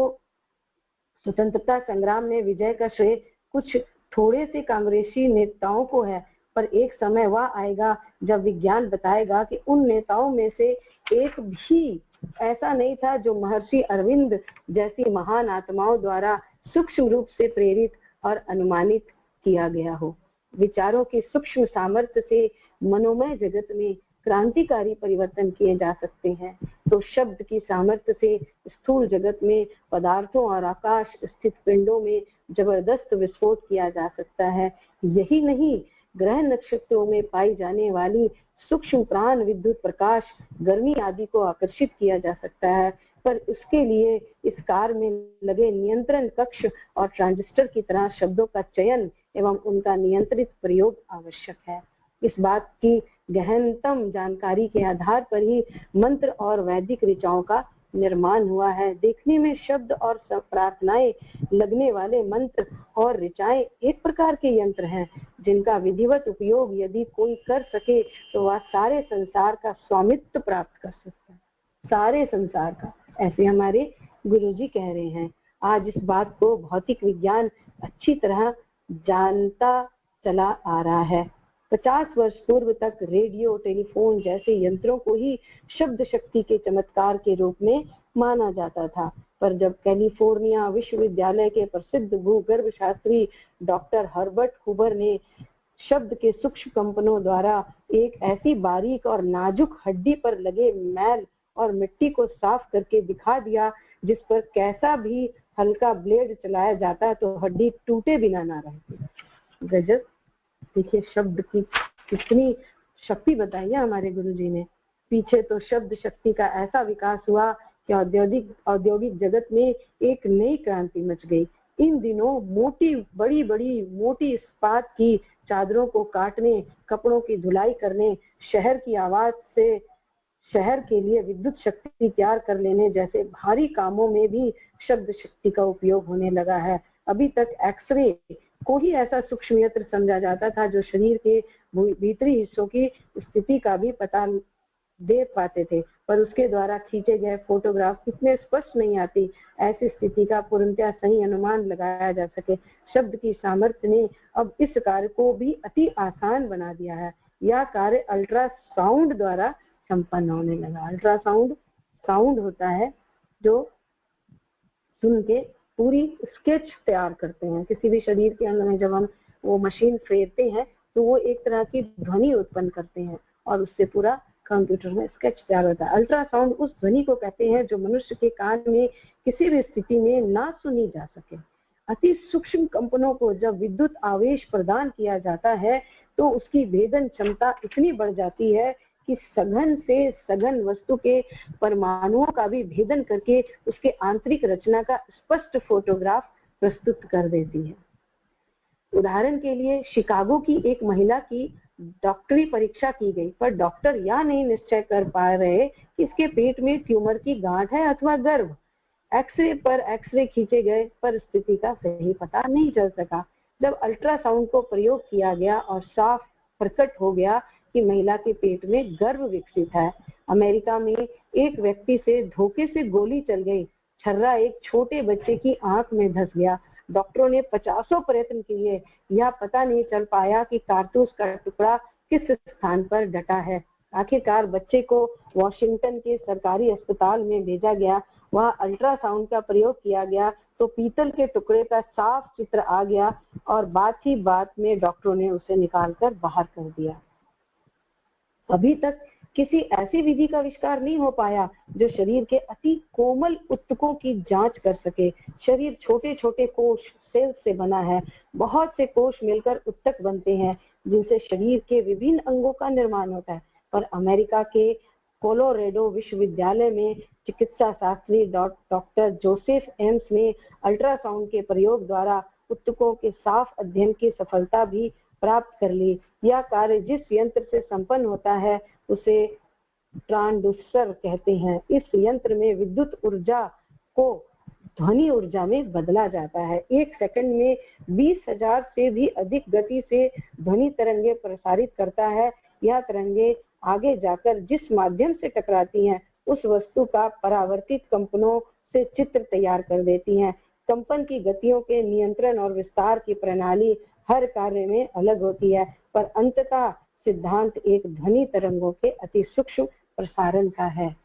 स्वतंत्रता संग्राम में विजय का श्रेय कुछ थोड़े से कांग्रेसी नेताओं को है, पर एक समय वह आएगा जब विज्ञान बताएगा कि उन नेताओं में से एक भी ऐसा नहीं था जो महर्षि अरविंद जैसी महान आत्माओं द्वारा सूक्ष्म रूप से प्रेरित और अनुमानित किया गया हो। विचारों की सूक्ष्म सामर्थ्य से मनोमय जगत में क्रांतिकारी परिवर्तन किए जा सकते हैं, तो शब्द की सामर्थ्य से स्थूल जगत में पदार्थों और आकाश स्थित पिंडों में जबरदस्त विस्फोट किया जा सकता है। यही नहीं, ग्रह नक्षत्रों में पाई जाने वाली सूक्ष्म प्राण विद्युत प्रकाश गर्मी आदि को आकर्षित किया जा सकता है, पर उसके लिए इस कार में लगे नियंत्रण कक्ष और ट्रांजिस्टर की तरह शब्दों का चयन एवं उनका नियंत्रित प्रयोग आवश्यक है। इस बात की गहनतम जानकारी के आधार पर ही मंत्र और वैदिक ऋचाओं का निर्माण हुआ है। देखने में शब्द और प्रार्थनाएं लगने वाले मंत्र और ऋचाएं एक प्रकार के यंत्र हैं, जिनका विधिवत उपयोग यदि कोई कर सके तो वह सारे संसार का स्वामित्व प्राप्त कर सकता है, सारे संसार का। ऐसे हमारे गुरुजी कह रहे हैं। आज इस बात को भौतिक विज्ञान अच्छी तरह जानता चला आ रहा है। 50 वर्ष पूर्व तक रेडियो टेलीफोन जैसे यंत्रों को ही शब्द शक्ति के चमत्कार के रूप में माना जाता था, पर जब कैलिफोर्निया विश्वविद्यालय के प्रसिद्ध भूगर्भ शास्त्री डॉक्टर हर्बर्ट हुबर ने शब्द के सूक्ष्म कंपनों द्वारा एक ऐसी बारीक और नाजुक हड्डी पर लगे मैल और मिट्टी को साफ करके दिखा दिया जिस पर कैसा भी हल्का ब्लेड चलाया जाता तो हड्डी टूटे बिना ना रहती। गजब! देखिए शब्द की कितनी शक्ति बताई है हमारे गुरुजी ने। पीछे तो शब्द शक्ति का ऐसा विकास हुआ कि औद्योगिक जगत में एक नई क्रांति मच गई। इन दिनों मोटी इस्पात की चादरों को काटने, कपड़ों की धुलाई करने, शहर की आवाज से शहर के लिए विद्युत शक्ति तैयार कर लेने जैसे भारी कामों में भी शब्द शक्ति का उपयोग होने लगा है। अभी तक एक्सरे को ही ऐसा सूक्ष्म यंत्र समझा जाता था जो शरीर के भीतरी हिस्सों की स्थिति का भी पता दे पाते थे, पर उसके द्वारा खींचे गए फोटोग्राफ इतने स्पष्ट नहीं आती ऐसी स्थिति का पूर्णतः सही अनुमान लगाया जा सके। शब्द की सामर्थ्य ने अब इस कार्य को भी अति आसान बना दिया है। यह कार्य अल्ट्रासाउंड द्वारा संपन्न होने लगा। अल्ट्रासाउंड साउंड होता है जो सुन के पूरी स्केच तैयार करते हैं। किसी भी शरीर के अंग में जब हम वो मशीन फेरते हैं तो वो एक तरह की ध्वनि उत्पन्न करते हैं और उससे पूरा कंप्यूटर में स्केच तैयार होता है। अल्ट्रासाउंड उस ध्वनि को कहते हैं जो मनुष्य के कान में किसी भी स्थिति में ना सुनी जा सके। अति सूक्ष्म कंपनों को जब विद्युत आवेश प्रदान किया जाता है तो उसकी भेदन क्षमता इतनी बढ़ जाती है कि सघन से सघन वस्तु के परमाणुओं का भी भेदन करके उसके आंतरिक रचना का स्पष्ट फोटोग्राफ प्रस्तुत कर देती है। उदाहरण के लिए शिकागो की एक महिला की डॉक्टरी परीक्षा की गई, पर डॉक्टर यह नहीं निश्चय कर पा रहे कि इसके पेट में ट्यूमर की गांठ है अथवा गर्भ। एक्सरे पर एक्सरे खींचे गए पर स्थिति का सही पता नहीं चल सका। जब अल्ट्रासाउंड को प्रयोग किया गया और साफ प्रकट हो गया कि महिला के पेट में गर्भ विकसित है। अमेरिका में एक व्यक्ति से धोखे से गोली चल गई। छर्रा एक छोटे बच्चे की आंख में धंस गया। डॉक्टरों ने 50 प्रयत्न किए, यह पता नहीं चल पाया कि कारतूस का टुकड़ा किस स्थान पर डटा है। आखिरकार बच्चे को वॉशिंगटन के सरकारी अस्पताल में भेजा गया। वहां अल्ट्रासाउंड का प्रयोग किया गया तो पीतल के टुकड़े का साफ चित्र आ गया और बात ही बात में डॉक्टरों ने उसे निकालकर बाहर कर दिया। अभी तक किसी ऐसी विधि का आविष्कार नहीं हो पाया जो शरीर के अति कोमल ऊतकों की जांच कर सके। शरीर छोटे छोटे कोश सेल्स से बना है। बहुत से कोश मिलकर ऊतक बनते हैं जिनसे शरीर के विभिन्न अंगों का निर्माण होता है। पर अमेरिका के कोलोराडो विश्वविद्यालय में चिकित्सा शास्त्री डॉक्टर जोसेफ एम्स ने अल्ट्रासाउंड के प्रयोग द्वारा ऊतकों के साफ अध्ययन की सफलता भी प्राप्त कर ली। यह कार्य जिस यंत्र से संपन्न होता है उसे ट्रांसड्यूसर कहते हैं। इस यंत्र में विद्युत ऊर्जा को ध्वनि ऊर्जा में बदला जाता है। एक सेकंड में 20,000 से भी अधिक गति से ध्वनि तरंगे प्रसारित करता है। यह तरंगे आगे जाकर जिस माध्यम से टकराती हैं उस वस्तु का परावर्तित कंपनों से चित्र तैयार कर देती हैं। कंपन की गतियों के नियंत्रण और विस्तार की प्रणाली हर कार्य में अलग होती है, पर अंततः सिद्धांत एक ध्वनि तरंगों के अति सूक्ष्म प्रसारण का है।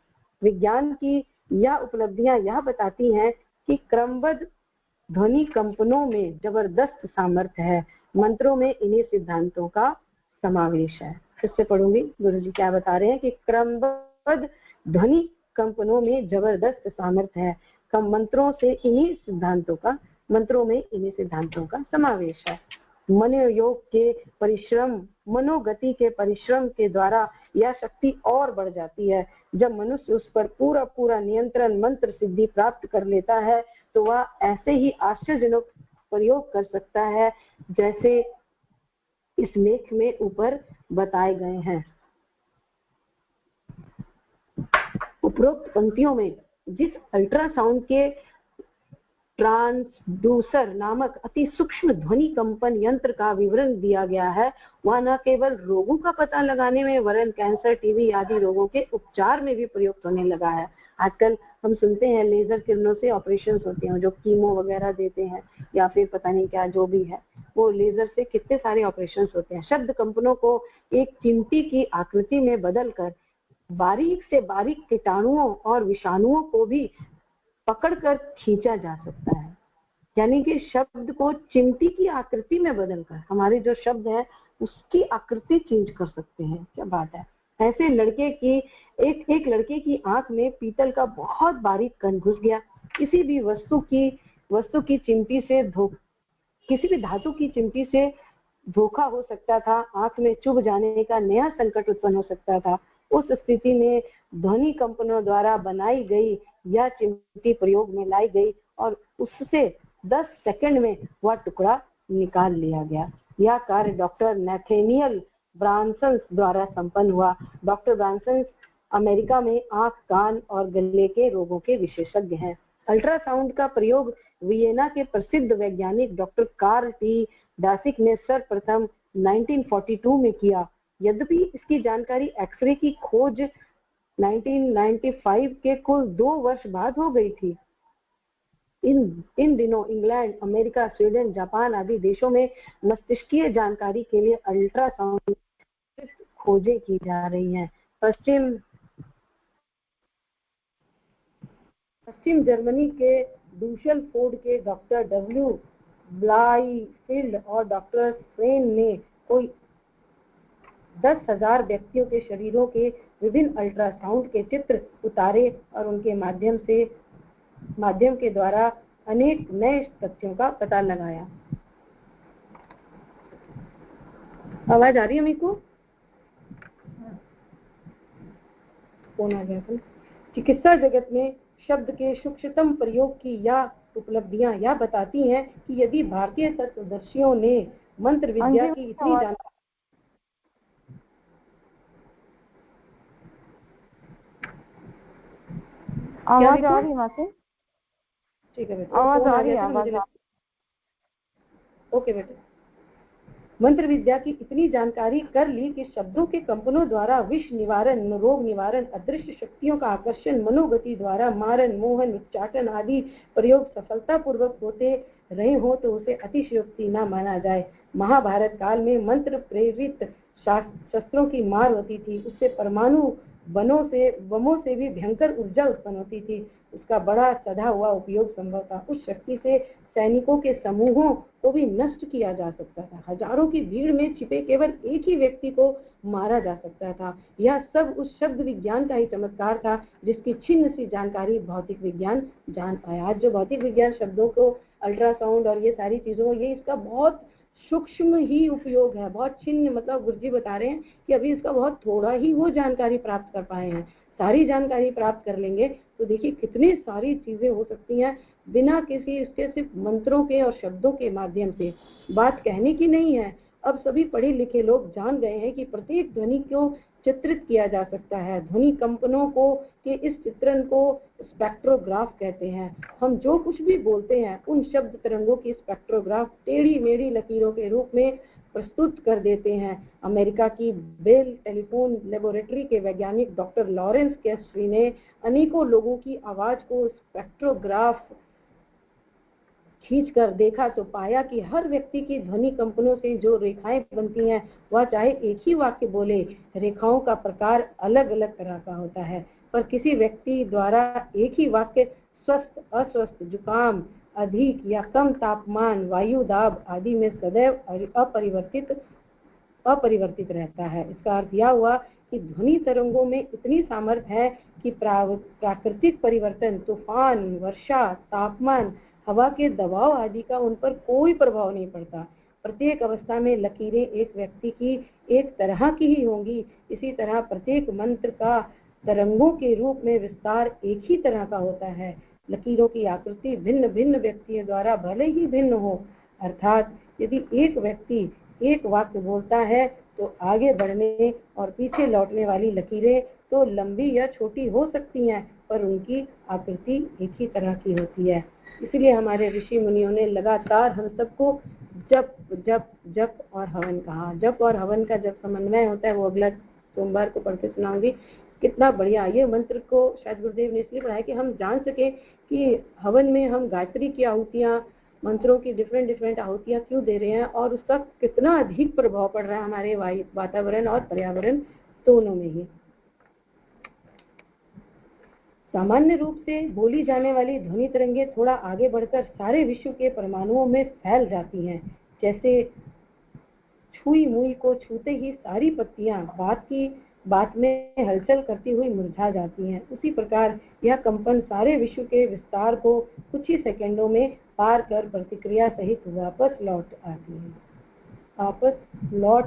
विज्ञान की यह उपलब्धियां यह बताती हैं कि क्रमबद्ध ध्वनि कंपनों में जबरदस्त सामर्थ्य है। मंत्रों में इन्हीं सिद्धांतों का समावेश है। फिर से पढ़ूंगी, गुरुजी क्या बता रहे हैं कि क्रमबद्ध ध्वनि कंपनों में जबरदस्त सामर्थ्य है। मंत्रों में इन्हीं सिद्धांतों का समावेश है। मनोयोग के परिश्रम, मनोगति के परिश्रम के द्वारा यह शक्ति और बढ़ जाती है। जब मनुष्य उस पर पूरा नियंत्रण मंत्र सिद्धि प्राप्त कर लेता है तो वह ऐसे ही आश्चर्यजनक प्रयोग कर सकता है जैसे इस लेख में ऊपर बताए गए हैं। उपरोक्त पंक्तियों में जिस अल्ट्रासाउंड के ट्रांसड्यूसर नामक अति सूक्ष्म ध्वनि कंपन यंत्र का विवरण दिया गया है वह न केवल रोगों का पता लगाने में वरन कैंसर, टीबी आदि रोगों के उपचार में भी प्रयुक्त होने लगा है। आजकल हम सुनते हैं लेजर किरणों से ऑपरेशन होते हैं, जो कीमो वगैरह देते हैं या फिर पता नहीं क्या जो भी है, वो लेजर से कितने सारे ऑपरेशन होते हैं। शब्द कंपनों को एक चिमटी की आकृति में बदलकर बारीक से बारीक कीटाणुओं और विषाणुओं को भी पकड़कर खींचा जा सकता है। यानी कि शब्द को चिमटी की आकृति में बदलकर हमारे जो शब्द है उसकी आकृति चेंज कर सकते हैं। क्या बात है। ऐसे एक लड़के की आंख में पीतल का बहुत बारीक कण घुस गया। किसी भी धातु की चिमटी से धोखा हो सकता था। आंख में चुभ जाने का नया संकट उत्पन्न हो सकता था। उस स्थिति में ध्वनि कंपनों द्वारा बनाई गई यह चिमटी प्रयोग में लाई गई और उससे 10 सेकंड में वह टुकड़ा निकाल लिया गया। यह कार्य डॉक्टर नैथेनियल ब्रांसन द्वारा संपन्न हुआ। डॉक्टर ब्रांसन अमेरिका में आंख, कान और गले के रोगों के विशेषज्ञ हैं। अल्ट्रासाउंड का प्रयोग वियना के प्रसिद्ध वैज्ञानिक डॉक्टर कार्ल टी डासिक ने सर्वप्रथम 1942 में किया। यद्यपि इसकी जानकारी एक्सरे की खोज 1995 के कुल 2 वर्ष बाद हो गई थी। इन दिनों इंग्लैंड, अमेरिका, स्वीडन, जापान आदि देशों में मस्तिष्कीय जानकारी के लिए अल्ट्रासाउंड खोजें की जा रही हैं। पश्चिम जर्मनी के डुसेलफोर्ड के डॉक्टर डब्ल्यू ब्लाईफील्ड और डॉक्टर स्वेन ने कोई 10,000 व्यक्तियों के शरीरों के विभिन्न अल्ट्रासाउंड के चित्र उतारे और उनके माध्यम के द्वारा अनेक नए तथ्यों का पता लगाया। आवाज आ रही है मेरे को? कौन आ गया था? चिकित्सा जगत में शब्द के सूक्ष्मतम प्रयोग की यह उपलब्धियां यह बताती हैं कि यदि भारतीय तत्वदर्शियों ने मंत्र विद्या की इतनी जानकारी आवाज आ रही है से? ठीक है बेटा, आवाज आ रही है। ओके बेटा। मंत्र विद्या की इतनी जानकारी कर ली कि शब्दों के कंपनों द्वारा विष निवारण, रोग निवारण, अदृश्य शक्तियों का आकर्षण, मनोगति द्वारा मारन, मोहन, उच्चाटन आदि प्रयोग सफलता पूर्वक होते रहे हो तो उसे अतिशयोक्ति न माना जाए। महाभारत काल में मंत्र प्रेरित शस्त्रों की मार होती थी, उससे परमाणु बमों से भी भयंकर ऊर्जा उत्पन्न होती थी। उसका बड़ा सधा हुआ उपयोग संभव था। उस शक्ति से सैनिकों के समूहों को भी नष्ट किया जा सकता था। हजारों की भीड़ में छिपे केवल एक ही व्यक्ति को मारा जा सकता था। यह सब उस शब्द विज्ञान का ही चमत्कार था, जिसकी छिन्न सी जानकारी भौतिक विज्ञान जान पाया। आज जो भौतिक विज्ञान शब्दों को, अल्ट्रासाउंड और ये सारी चीजों, ये इसका बहुत सूक्ष्म ही उपयोग है, बहुत छिन्न, मतलब गुरुजी बता रहे हैं कि अभी इसका बहुत थोड़ा ही वो जानकारी प्राप्त कर पाए हैं। सारी जानकारी प्राप्त कर लेंगे तो देखिए कितनी सारी चीजें हो सकती हैं बिना किसी इसके, सिर्फ मंत्रों के और शब्दों के माध्यम से। बात कहने की नहीं है, अब सभी पढ़े लिखे लोग जान गए हैं कि प्रत्येक ध्वनि को चित्रित किया जा सकता है। ध्वनि कंपनों को के इस चित्रण को स्पेक्ट्रोग्राफ कहते हैं। हम जो कुछ भी बोलते हैं उन शब्द तरंगों की स्पेक्ट्रोग्राफ टेढ़ी मेढ़ी लकीरों के रूप में प्रस्तुत कर देते हैं। अमेरिका की बेल टेलीफोन लेबोरेटरी के वैज्ञानिक डॉक्टर लॉरेंस कैस्ट्री ने अनेकों लोगों की आवाज को स्पेक्ट्रोग्राफ खींचकर देखा तो पाया कि हर व्यक्ति की ध्वनि कंपनों से जो रेखाएं बनती हैं, वह चाहे एक ही वाक्य बोले, रेखाओं का प्रकार अलग अलग तरह का होता है, पर किसी व्यक्ति द्वारा एक ही वाक्य स्वस्थ, अस्वस्थ, जुकाम, अधिक या कम तापमान, वायु दाब आदि में सदैव अपरिवर्तित रहता है। इसका अर्थ यह हुआ कि ध्वनि तरंगों में इतनी सामर्थ्य है कि प्राकृतिक परिवर्तन, तूफान, वर्षा, तापमान, हवा के दबाव आदि का उन पर कोई प्रभाव नहीं पड़ता। प्रत्येक अवस्था में लकीरें एक व्यक्ति की एक तरह की ही होंगी। इसी तरह प्रत्येक मंत्र का तरंगों के रूप में विस्तार एक ही तरह का होता है। लकीरों की आकृति भिन्न भिन्न व्यक्तियों द्वारा भले ही भिन्न हो, अर्थात यदि एक व्यक्ति एक वाक्य बोलता है तो आगे बढ़ने और पीछे लौटने वाली लकीरें तो लंबी या छोटी हो सकती हैं, पर उनकी आकृति एक ही तरह की होती है। इसलिए हमारे ऋषि मुनियों ने लगातार हम सबको जप जप जप और हवन कहा। जप और हवन का जब समन्वय होता है, वो अगला सोमवार को पढ़ के सुनाऊंगी। कितना बढ़िया ये मंत्र को शायद गुरुदेव ने इसलिए पढ़ाया कि हम जान सके कि हवन में हम गायत्री की आहुतियां, मंत्रों की डिफरेंट आहुतियां क्यों दे रहे हैं और उसका कितना अधिक प्रभाव पड़ रहा है हमारे वातावरण और पर्यावरण दोनों में ही। सामान्य रूप से बोली जाने वाली ध्वनि तरंगे थोड़ा आगे बढ़कर सारे विश्व के परमाणुओं में फैल जाती हैं। जैसे छुई मुई को छूते ही सारी पत्तियां बात में हलचल करती हुई मुरझा जाती हैं, उसी प्रकार यह कंपन सारे विश्व के विस्तार को कुछ ही सेकंडों में पार कर प्रतिक्रिया सहित वापस लौट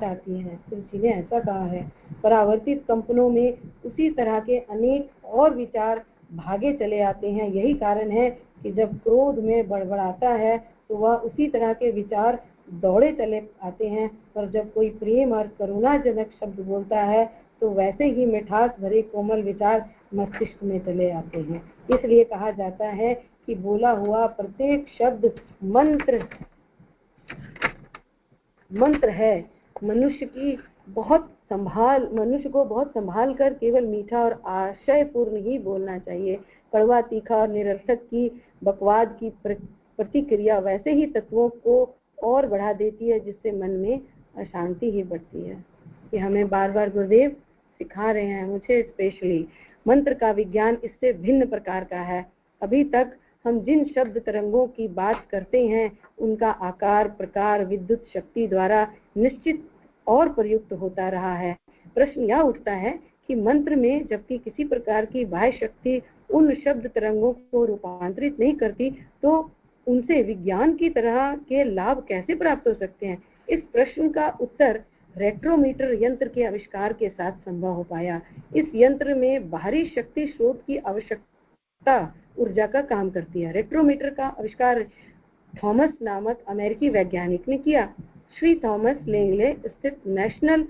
आती हैं। तुलसी ने ऐसा कहा है। परावर्तित कंपनों में उसी तरह के अनेक और विचार भागे चले आते हैं। यही कारण है कि जब क्रोध में बड़बड़ाता है तो वह उसी तरह के विचार दौड़े चले आते हैं, पर जब कोई प्रेम और करुणाजनक शब्द बोलता है तो वैसे ही मिठास भरे कोमल विचार मस्तिष्क में चले आते हैं। इसलिए कहा जाता है कि बोला हुआ प्रत्येक शब्द मंत्र है। मनुष्य को बहुत संभाल कर केवल मीठा और आशयपूर्ण ही बोलना चाहिए। कड़वा, तीखा और निरर्थक की बकवाद की प्रतिक्रिया वैसे ही तत्वों को और बढ़ा देती है, जिससे मन में अशांति ही बढ़ती है। ये हमें बार बार गुरुदेव सिखा रहे हैं, मुझे स्पेशली। मंत्र का विज्ञान इससे भिन्न प्रकार का है। अभी तक हम जिन शब्द तरंगों की बात करते हैं उनका आकार प्रकार विद्युत शक्ति द्वारा निश्चित और प्रयुक्त होता रहा है। प्रश्न यह उठता है कि मंत्र में जबकि किसी प्रकार की बाह्य शक्ति उन शब्द तरंगों को रूपांतरित नहीं करती, तो उनसे विज्ञान की तरह के लाभ कैसे प्राप्त हो सकते हैं? इस प्रश्न का उत्तर रेक्ट्रोमीटर यंत्र के आविष्कार के साथ संभव हो पाया। इस यंत्र में बाहरी शक्ति स्रोत की आवश्यकता ऊर्जा का काम करती है। रेक्ट्रोमीटर का आविष्कार थॉमस नामक अमेरिकी वैज्ञानिक ने किया। श्री थॉमस लेंगले स्थित national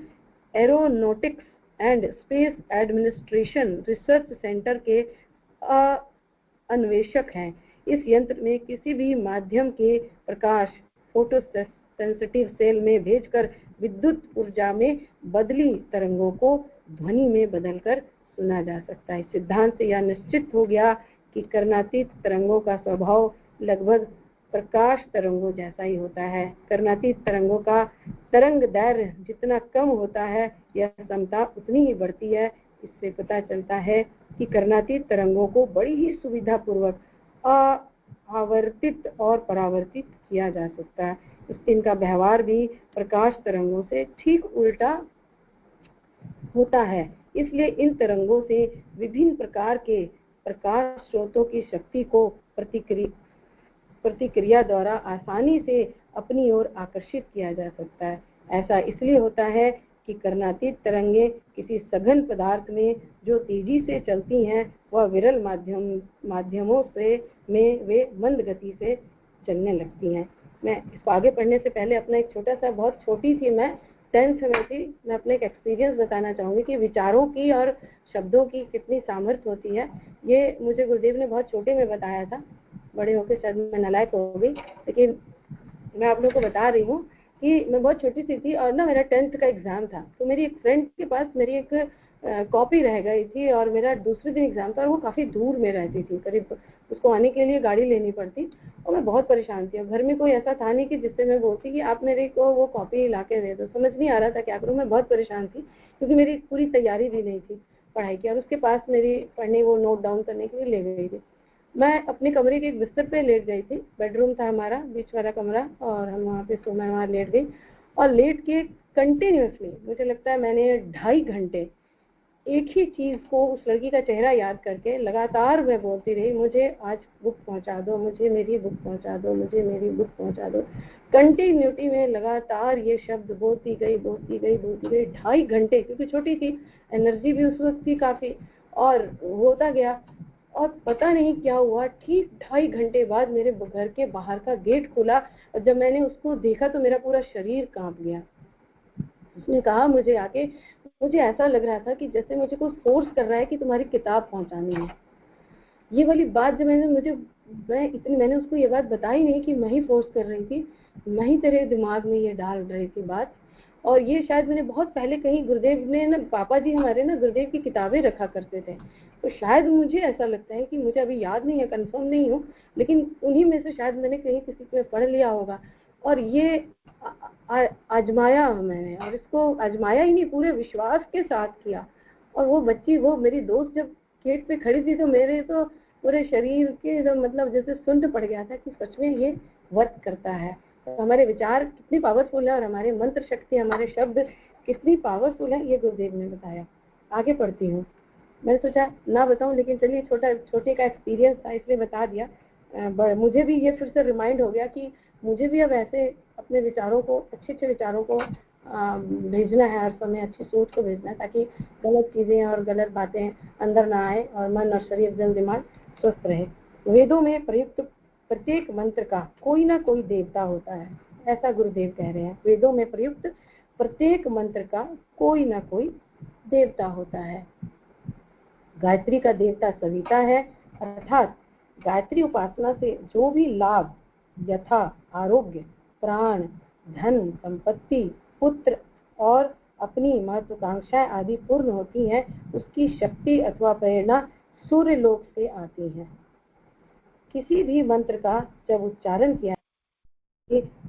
aeronautics and space administration research centre के अन्वेषक हैं। इस यंत्र में किसी भी माध्यम के प्रकाश फोटो सेंसिटिव सेल में भेजकर विद्युत ऊर्जा में बदली तरंगों को ध्वनि में बदलकर सुना जा सकता है। सिद्धांत से यह निश्चित हो गया कि कर्णातीत तरंगों का स्वभाव लगभग प्रकाश तरंगों जैसा ही होता है। कर्णातीत तरंगों का तरंग दैर्घ्य जितना कम होता है, यह समता उतनी ही बढ़ती है। इससे पता चलता है कि कर्णातीत तरंगों को बड़ी ही सुविधा पूर्वक आवर्तित और परावर्तित किया जा सकता है। इनका व्यवहार भी प्रकाश तरंगों से ठीक उल्टा होता है। इसलिए इन तरंगों से विभिन्न प्रकार के प्रकाश स्रोतों की शक्ति को प्रतिक्रिया द्वारा आसानी से अपनी ओर आकर्षित किया जा सकता है। ऐसा इसलिए होता है कि कर्णातीत तरंगे किसी सघन पदार्थ में जो तेजी से चलती हैं, वह विरल माध्यमों से में वे मंद गति से चलने लगती हैं। मैं इसको आगे पढ़ने से पहले अपना एक छोटा सा, बहुत छोटी थी मैं, 10th में थी, मैं अपना एक एक्सपीरियंस बताना चाहूंगी कि विचारों की और शब्दों की कितनी सामर्थ्य होती है। ये मुझे गुरुदेव ने बहुत छोटे में बताया था, बड़े होकर शायद मैं नालायक हो गई, लेकिन मैं आप लोगों को बता रही हूँ कि मैं बहुत छोटी सी थी और ना मेरा 10th का एग्जाम था। तो मेरी एक फ्रेंड के पास मेरी एक कॉपी रह गई थी और मेरा दूसरे दिन एग्जाम था और वो काफी दूर में रहती थी, करीब उसको आने के लिए गाड़ी लेनी पड़ती और मैं बहुत परेशान थी। और घर में कोई ऐसा था नहीं कि जिससे मैं बोलती कि आप मेरे को वो कॉपी ला के दे दो। समझ नहीं आ रहा था क्या करूँ, मैं बहुत परेशान थी क्योंकि मेरी पूरी तैयारी भी नहीं थी पढ़ाई की। और उसके पास मेरी पढ़ने वो नोट डाउन करने के लिए ले गई थी। मैं अपने कमरे के एक बिस्तर पे लेट गई थी, बेडरूम था हमारा, बीच वाला कमरा, और हम वहाँ पे मैं वहाँ लेट गई और लेट के कंटिन्यूअसली मुझे लगता है मैंने 2.5 घंटे एक ही चीज को, उस लड़की का चेहरा याद करके लगातार मैं बोलती रही, मुझे आज बुक पहुंचा दो, मुझे मेरी बुक पहुंचा दो, मुझे मेरी बुक पहुंचा दो। कंटिन्यूटी में लगातार ये शब्द बोलती गई 2.5 घंटे, क्योंकि छोटी थी, एनर्जी भी उस वक्त थी काफी, और होता गया। और पता नहीं क्या हुआ, ठीक 2.5 घंटे बाद मेरे घर के बाहर का गेट खुला और जब मैंने उसको देखा तो मेरा पूरा शरीर कांप गया। उसने कहा मुझे आके, मुझे ऐसा लग रहा था कि जैसे मुझे कोई फोर्स कर रहा है कि तुम्हारी किताब पहुंचानी है। ये वाली बात जब मैंने उसको ये बात बताई नहीं कि मैं ही फोर्स कर रही थी, मैं ही तेरे दिमाग में ये डाल रही थी बात। और ये शायद मैंने बहुत पहले कहीं, गुरुदेव ने ना, पापा जी हमारे ना गुरुदेव की किताबें रखा करते थे, तो शायद मुझे ऐसा लगता है कि मुझे अभी याद नहीं है, कंफर्म नहीं हूँ, लेकिन उन्हीं में से शायद मैंने कहीं किसी में पढ़ लिया होगा। और ये आजमाया मैंने, और इसको आजमाया ही नहीं, पूरे विश्वास के साथ किया। और वो बच्ची, वो मेरी दोस्त जब गेट पे खड़ी थी तो मेरे तो पूरे शरीर के मतलब जैसे सुंड पड़ गया था कि सच में ये वर्क करता है। तो हमारे विचार कितनी पावरफुल है और हमारे मंत्र शक्ति, हमारे शब्द कितनी पावरफुल है, ये गुरुदेव ने बताया। आगे पढ़ती हूँ। मैंने सोचा ना बताऊं, लेकिन चलिए छोटे का एक्सपीरियंस था इसलिए बता दिया। मुझे भी ये फिर से रिमाइंड हो गया कि मुझे भी अब ऐसे अपने विचारों को, अच्छे विचारों को भेजना है, हर समय अच्छी सोच को भेजना है, ताकि गलत चीजें और गलत बातें अंदर ना आए और मन और शरीर, जन दिमाग स्वस्थ रहे। वेदों में प्रयुक्त प्रत्येक मंत्र का कोई ना कोई देवता होता है, ऐसा गुरुदेव कह रहे हैं। वेदों में प्रयुक्त प्रत्येक मंत्र का कोई ना कोई देवता होता है। गायत्री का देवता सविता है, अर्थात गायत्री उपासना से जो भी लाभ, यथा आरोग्य, प्राण, धन, संपत्ति, पुत्र और अपनी महत्वाकांक्षाएं आदि पूर्ण होती हैं, उसकी शक्ति अथवा प्रेरणा सूर्य लोक से आती है। किसी भी मंत्र का जब उच्चारण किया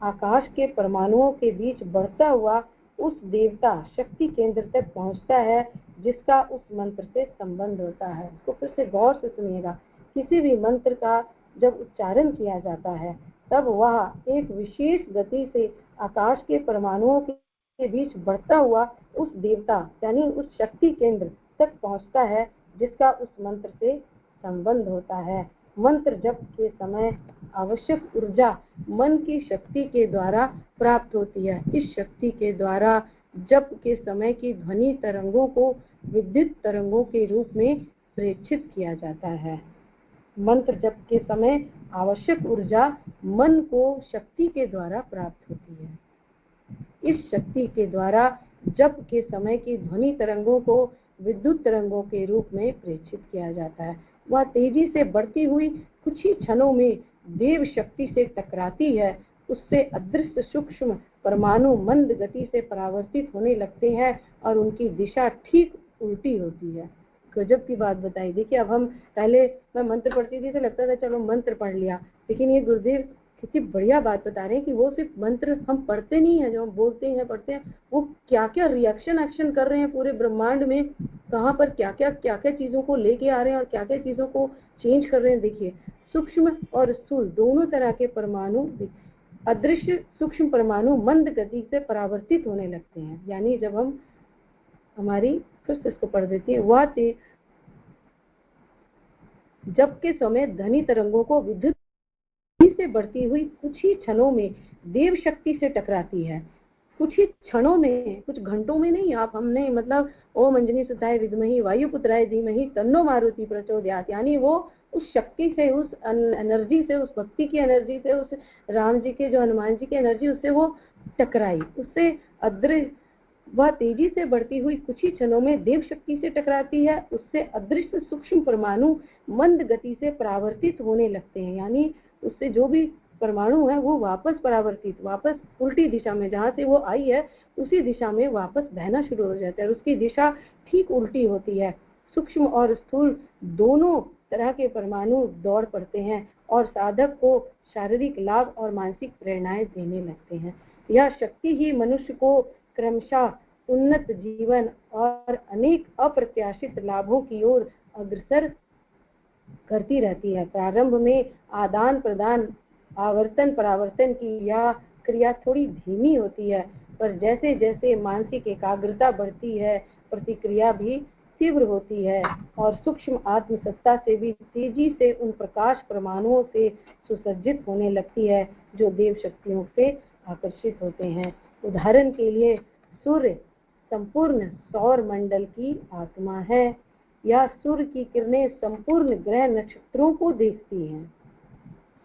आकाश के परमाणुओं के बीच बढ़ता हुआ उस देवता शक्ति केंद्र तक पहुंचता है जिसका उस मंत्र से संबंध होता है। इसको फिर से गौर से सुनिएगा। किसी भी मंत्र का जब उच्चारण किया जाता है तब वह एक विशेष गति से आकाश के परमाणुओं के बीच बढ़ता हुआ उस देवता यानी उस शक्ति केंद्र तक पहुंचता है जिसका उस मंत्र से संबंध होता है। मंत्र जप के समय आवश्यक ऊर्जा मन की शक्ति के द्वारा प्राप्त होती है। इस शक्ति के द्वारा जप के समय की ध्वनि तरंगों को विद्युत तरंगों के रूप में प्रेषित किया जाता है। मंत्र जप के समय आवश्यक ऊर्जा मन को शक्ति के द्वारा प्राप्त होती है। इस शक्ति के द्वारा जप के समय की ध्वनि तरंगों को विद्युत तरंगों के रूप में प्रेषित किया जाता है। वह तेजी से बढ़ती हुई कुछ ही क्षणों में देव शक्ति से टकराती है। उससे अदृश्य सूक्ष्म परमाणु मंद गति से परावर्तित होने लगते हैं और उनकी दिशा ठीक उल्टी होती है। गजब की बात बताई। देखिए, अब हम पहले मैं मंत्र पढ़ती थी तो लगता था चलो मंत्र पढ़ लिया, लेकिन ये गुरुदेव कितनी बढ़िया बात बता रहे हैं कि वो सिर्फ मंत्र हम पढ़ते नहीं है, जो हम बोलते हैं पढ़ते हैं, वो क्या क्या रिएक्शन एक्शन कर रहे हैं पूरे ब्रह्मांड में, कहाँ पर क्या क्या चीजों को लेके आ रहे हैं और क्या क्या चीजों को चेंज कर रहे हैं। देखिए, सूक्ष्म और स्थूल दोनों तरह के परमाणु, अदृश्य सूक्ष्म परमाणु मंद गति से परावर्तित होने लगते हैं। यानी जब हम हमारी फिर से इसको पढ़ देती है, वह जबकि समय ध्वनि तरंगों को विद्युत से बढ़ती हुई कुछ ही क्षणों में देव शक्ति से टकराती है। कुछ ही क्षणों में, कुछ घंटों में नहीं। आप हमने मतलब ओम अंजनी सुताय विद्महि वायुपुत्राय धीमहि तन्नो मारुति प्रचोदयात्, यानी वो उस शक्ति से, उस एनर्जी से, उस भक्ति की एनर्जी से, उस राम जी के जो हनुमान जी की एनर्जी, उससे वो टकराई, उससे अदृश्य, वह तेजी से बढ़ती हुई कुछ ही क्षणों में देव शक्ति से टकराती है। उससे अदृश्य सूक्ष्म परमाणु मंद गति से परावर्तित होने लगते हैं। यानी उससे जो भी परमाणु है वो वापस परावर्तित, वापस उल्टी दिशा में, जहाँ से वो आई है उसी दिशा में वापस बहना शुरू हो जाता है, और उसकी दिशा ठीक उल्टी होती है। सूक्ष्म और स्थूल दोनों तरह के परमाणु दौड़ पड़ते हैं और साधक को शारीरिक लाभ और मानसिक प्रेरणाएं देने लगते हैं। यह शक्ति ही मनुष्य को क्रमशः उन्नत जीवन और अनेक अप्रत्याशित लाभों की ओर अग्रसर करती रहती है। प्रारंभ में आदान प्रदान, आवर्तन परावर्तन की यह क्रिया थोड़ी धीमी होती है, पर जैसे जैसे मानसिक एकाग्रता बढ़ती है, प्रतिक्रिया भी तीव्र होती है और सूक्ष्म आत्मसत्ता से भी तेजी से उन प्रकाश परमाणुओं से सुसज्जित होने लगती है जो देव शक्तियों से आकर्षित होते हैं। उदाहरण के लिए सूर्य संपूर्ण सौर मंडल की आत्मा है। या सूर्य की किरणें संपूर्ण ग्रह नक्षत्रों को देखती हैं।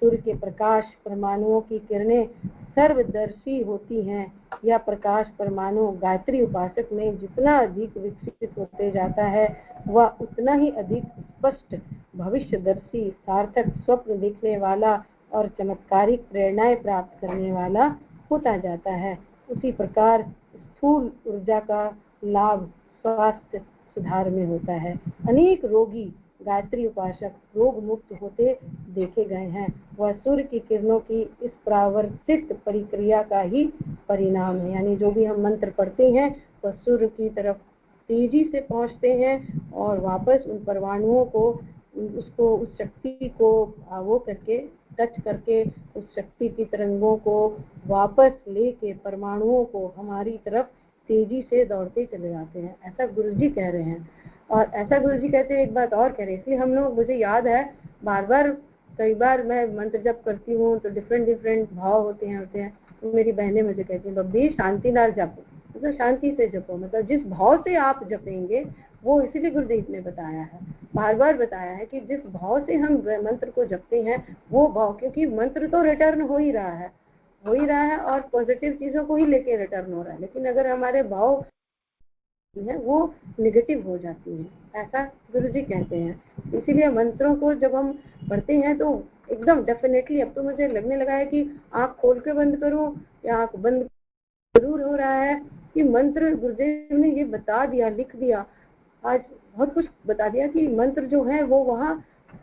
सूर्य के प्रकाश परमाणुओं की किरणें सर्वदर्शी होती हैं। यह प्रकाश परमाणु गायत्री उपासक में जितना अधिक विकसित होते जाता है, वह उतना ही अधिक स्पष्ट, भविष्यदर्शी, सार्थक, स्वप्न देखने वाला और चमत्कारिक प्रेरणाएं प्राप्त करने वाला होता जाता है। उसी प्रकार स्थूल ऊर्जा का लाभ स्वास्थ्य सुधार में होता है। अनेक रोगी गायत्री उपासक रोग मुक्त होते देखे गए हैं। वह सूर्य की किरणों की इस परावर्तित प्रक्रिया का ही परिणाम है। यानी जो भी हम मंत्र पढ़ते हैं वह सूर्य की तरफ तेजी से पहुंचते हैं और वापस उन परमाणुओं को, उसको, उस शक्ति को वो करके, टच करके उस शक्ति की तरंगों को वापस लेके परमाणुओं को हमारी तरफ तेजी से दौड़ते चले जाते हैं। ऐसा गुरुजी कह रहे हैं। और ऐसा गुरुजी कहते हैं, एक बात और कह रहे हैं, इसलिए हम लोग, मुझे याद है बार बार, कई बार मैं मंत्र जप करती हूँ तो डिफरेंट भाव होते हैं। तो मेरी बहनें मुझे कहती हैं, बब्बी शांति नाल जपो, मतलब शांति से जपो, मतलब जिस भाव से आप जपेंगे वो, इसीलिए गुरुदेव ने बताया है, बार बार बताया है कि जिस भाव से हम मंत्र को जपते हैं वो भाव, क्योंकि मंत्र तो रिटर्न हो ही रहा है और पॉजिटिव चीजों को ही लेके रिटर्न हो रहा है, लेकिन अगर हमारे भाव है वो निगेटिव हो जाती है, ऐसा गुरुजी कहते हैं। इसीलिए मंत्रों को जब हम पढ़ते हैं तो एकदम डेफिनेटली, अब तो मुझे लगने लगा है कि आंख खोल के बंद करूं या आंख बंद, जरूर हो रहा है कि मंत्र गुरुदेव ने ये बता दिया, लिख दिया, आज बहुत कुछ बता दिया कि मंत्र जो है वो वहाँ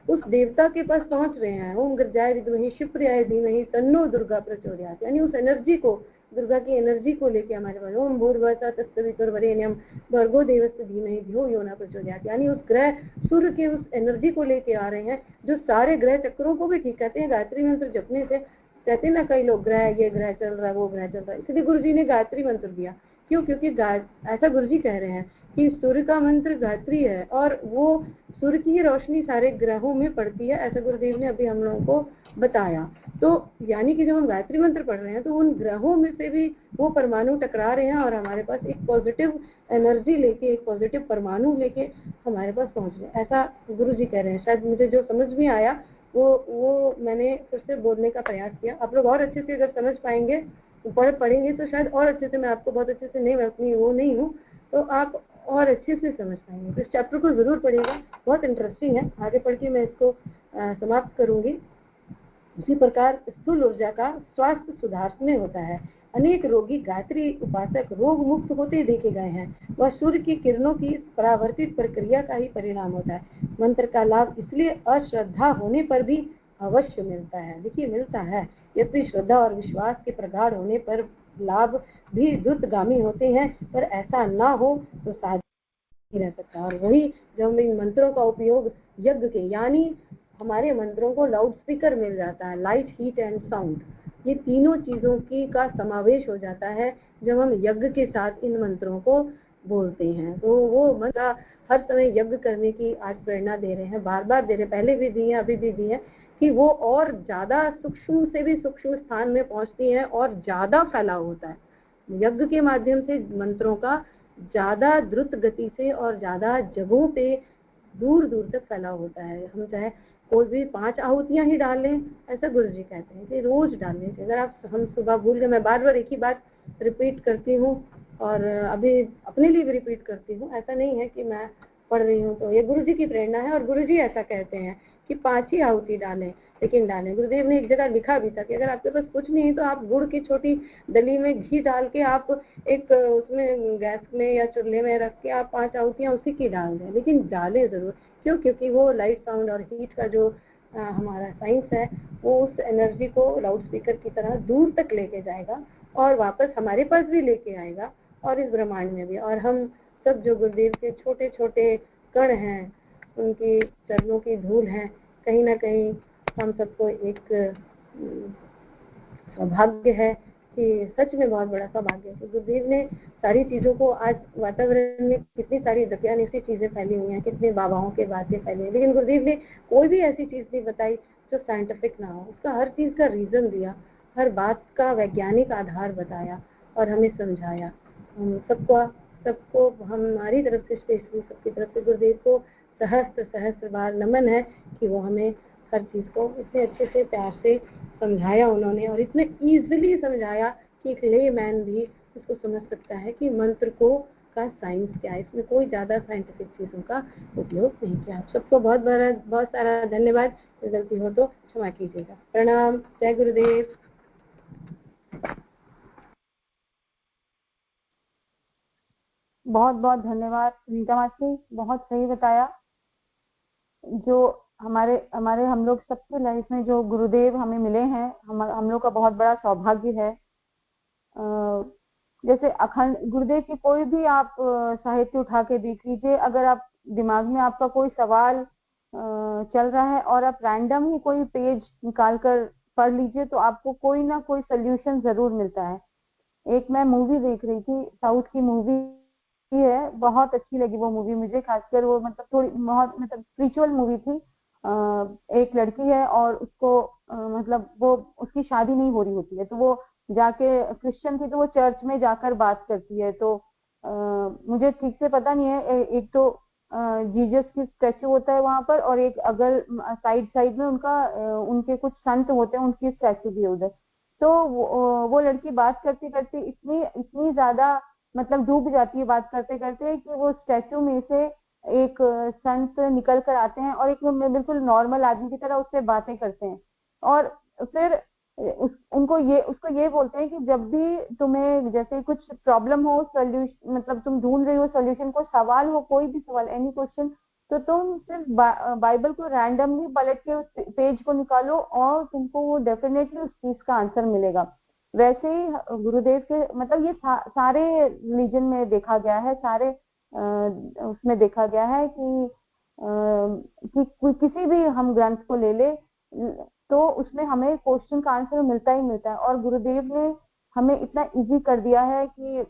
उस देवता के पास पहुंच रहे हैं। ओम गर्जाय विद्महि शिवप्रियाय धीमहि तन्नो दुर्गा प्रचोदयात्, यानी उस एनर्जी को, दुर्गा की एनर्जी को लेके हमारे पास ओम भूर्भुवः तत्सवितुर्वरेण्यं भर्गो देवस्य धीमहि धियो यो न प्रचोदयात्, यानी उस ग्रह सूर्य के उस एनर्जी को लेके आ रहे हैं जो सारे ग्रह चक्रों को भी ठीक कहते हैं। गायत्री मंत्र जपने से, कहते हैं ना कई लोग, ग्रह, ये ग्रह चल रहा है, वो ग्रह चल रहा है, इसलिए गुरुजी ने गायत्री मंत्र दिया। क्यों? क्योंकि ऐसा गुरुजी कह रहे हैं कि सूर्य का मंत्र गायत्री है और वो सूर्य की रोशनी सारे ग्रहों में पड़ती है, ऐसा गुरुदेव ने अभी हम लोगों को बताया। तो यानी कि जब हम गायत्री मंत्र पढ़ रहे हैं तो उन ग्रहों में से भी वो परमाणु टकरा रहे हैं और हमारे पास एक पॉजिटिव एनर्जी लेके, एक पॉजिटिव परमाणु लेके हमारे पास पहुंच रहे हैं, ऐसा गुरुजी कह रहे हैं। शायद मुझे जो समझ में आया वो मैंने फिर से बोलने का प्रयास किया। आप लोग और अच्छे से अगर समझ पाएंगे, पढ़ेंगे तो शायद और अच्छे से, मैं आपको बहुत अच्छे से नहीं, मैं अपनी वो नहीं हूँ, तो आप और अच्छे से समझ पाएंगे। तो इस चैप्टर को जरूर पढ़िएगा, बहुत इंटरेस्टिंग है। आगे पढ़ के मैं इसको समाप्त करूंगी। इसी प्रकार स्थूल ऊर्जा का स्वास्थ्य सुधार में होता है। अनेक रोगी गायत्री उपासक रोग मुक्त होते देखे गए हैं। वह सूर्य की किरणों की परावर्तित प्रक्रिया का ही परिणाम होता है। मंत्र का लाभ इसलिए अश्रद्धा होने पर भी अवश्य मिलता है। देखिए, मिलता है, यद्यपि श्रद्धा और विश्वास के प्रगाढ़ होने पर लाभ भी द्रुतगामी होते हैं, पर ऐसा ना हो तो साध्य नहीं रह सकता। और वही जब हम इन मंत्रों का उपयोग यज्ञ के, यानी हमारे मंत्रों को लाउड स्पीकर मिल जाता है, लाइट, हीट एंड साउंड, ये तीनों चीजों की का समावेश हो जाता है जब हम यज्ञ के साथ इन मंत्रों को बोलते हैं। तो वो मंत्र हर समय यज्ञ करने की आज प्रेरणा दे रहे हैं, बार बार दे रहे हैं, पहले भी दी है, अभी भी दी है, कि वो और ज्यादा सूक्ष्म से भी सूक्ष्म स्थान में पहुंचती है और ज्यादा फैलाव होता है। यज्ञ के माध्यम से मंत्रों का ज्यादा द्रुत गति से और ज्यादा जगहों पे दूर दूर तक फैलाव होता है। हम चाहे कोई भी 5 आहुतियां ही डाल लें, ऐसा गुरु जी कहते हैं कि रोज डालने से। अगर आप, हम सुबह भूल गए, मैं बार बार एक ही बात रिपीट करती हूँ और अभी अपने लिए भी रिपीट करती हूँ, ऐसा नहीं है कि मैं पढ़ रही हूँ, तो ये गुरु जी की प्रेरणा है और गुरु जी ऐसा कहते हैं कि 5 ही आहुति डालें, लेकिन डालें। गुरुदेव ने एक जगह लिखा भी था कि अगर आपके पास कुछ नहीं है तो आप गुड़ की छोटी डली में घी डाल के आप एक उसमें गैस में या चूल्हे में रख के आप 5 आहुतियां उसी की डाल दें, लेकिन डालें जरूर। क्यों? क्योंकि वो लाइट, साउंड और हीट का जो हमारा साइंस है, वो उस एनर्जी को लाउड स्पीकर की तरह दूर तक लेके जाएगा और वापस हमारे पास भी लेके आएगा और इस ब्रह्मांड में भी। और हम सब जो गुरुदेव के छोटे छोटे कण हैं, उनकी चरणों की धूल है, कहीं ना कहीं हम सबको एक सौभाग्य है कि सच में बहुत बड़ा सौभाग्य है कि गुरुदेव ने सारी चीजों को, आज वातावरण में कितनी सारी दकियानुसी चीजें फैली हुई हैं, कितने बाबाओं के बातें फैली हैं, लेकिन गुरुदेव ने कोई भी ऐसी चीज नहीं बताई जो साइंटिफिक ना हो। उसका हर चीज का रीजन दिया, हर बात का वैज्ञानिक आधार बताया और हमें समझाया। हम सबको हमारी तरफ से, स्पेशली सबकी तरफ से गुरुदेव को सहस्त्र सहस्त्र बार नमन है कि वो हमें हर चीज को इतने अच्छे से प्यार से समझाया उन्होंने, और इतने इजीली समझाया कि एक ले मैन भी इसको समझ सकता है कि मंत्र को का साइंस क्या है। इसमें कोई ज्यादा साइंटिफिक चीजों का उपयोग नहीं किया। आप सबको बहुत सारा धन्यवाद। गलती हो तो क्षमा कीजिएगा। प्रणाम। जय गुरुदेव। बहुत बहुत धन्यवाद सुनीता मासी, बहुत सही बताया। जो हमारे हमारे हम लोग सबके लाइफ में जो गुरुदेव हमें मिले हैं, हम लोग का बहुत बड़ा सौभाग्य है। जैसे अखंड गुरुदेव की कोई भी आप साहित्य उठा के देख लीजिए, अगर आप दिमाग में आपका कोई सवाल चल रहा है और आप रैंडम ही कोई पेज निकाल कर पढ़ लीजिए तो आपको कोई ना कोई सोल्यूशन जरूर मिलता है। एक मैं मूवी देख रही थी, साउथ की मूवी है, बहुत अच्छी लगी वो मूवी मुझे, खासकर वो मतलब थोड़ी बहुत मतलब स्पिरिचुअल मूवी थी। एक लड़की है और उसको मतलब वो उसकी शादी नहीं हो रही होती है, तो वो जाके, क्रिश्चियन थी तो वो चर्च में जाकर बात करती है। तो मुझे ठीक से पता नहीं है, एक तो जीसस की स्टैचू होता है वहां पर और एक अगल साइड साइड में उनका उनके कुछ संत होते हैं, उनकी स्टैचू भी है उधर। तो वो लड़की बात करते करते इतनी इतनी ज्यादा मतलब डूब जाती है बात करते करते कि वो स्टैचू में से एक संत निकल कर आते हैं और एक बिल्कुल नॉर्मल आदमी की तरह उससे बातें करते हैं। और फिर उनको ये उसको ये बोलते हैं कि जब भी तुम्हें जैसे कुछ प्रॉब्लम हो, सोल्यूशन मतलब तुम ढूंढ रही हो सोल्यूशन को, सवाल हो, कोई भी सवाल, एनी क्वेश्चन, तो तुम सिर्फ बाइबल को रैंडमली पलट के उस पेज को निकालो और तुमको वो डेफिनेटली उस चीज का आंसर मिलेगा। वैसे ही गुरुदेव के मतलब ये सारे रिलीजन में देखा गया है, सारे उसमें देखा गया है कि किसी भी हम ग्रंथ को ले ले तो उसमें हमें क्वेश्चन का आंसर मिलता ही मिलता है। और गुरुदेव ने हमें इतना इजी कर दिया है कि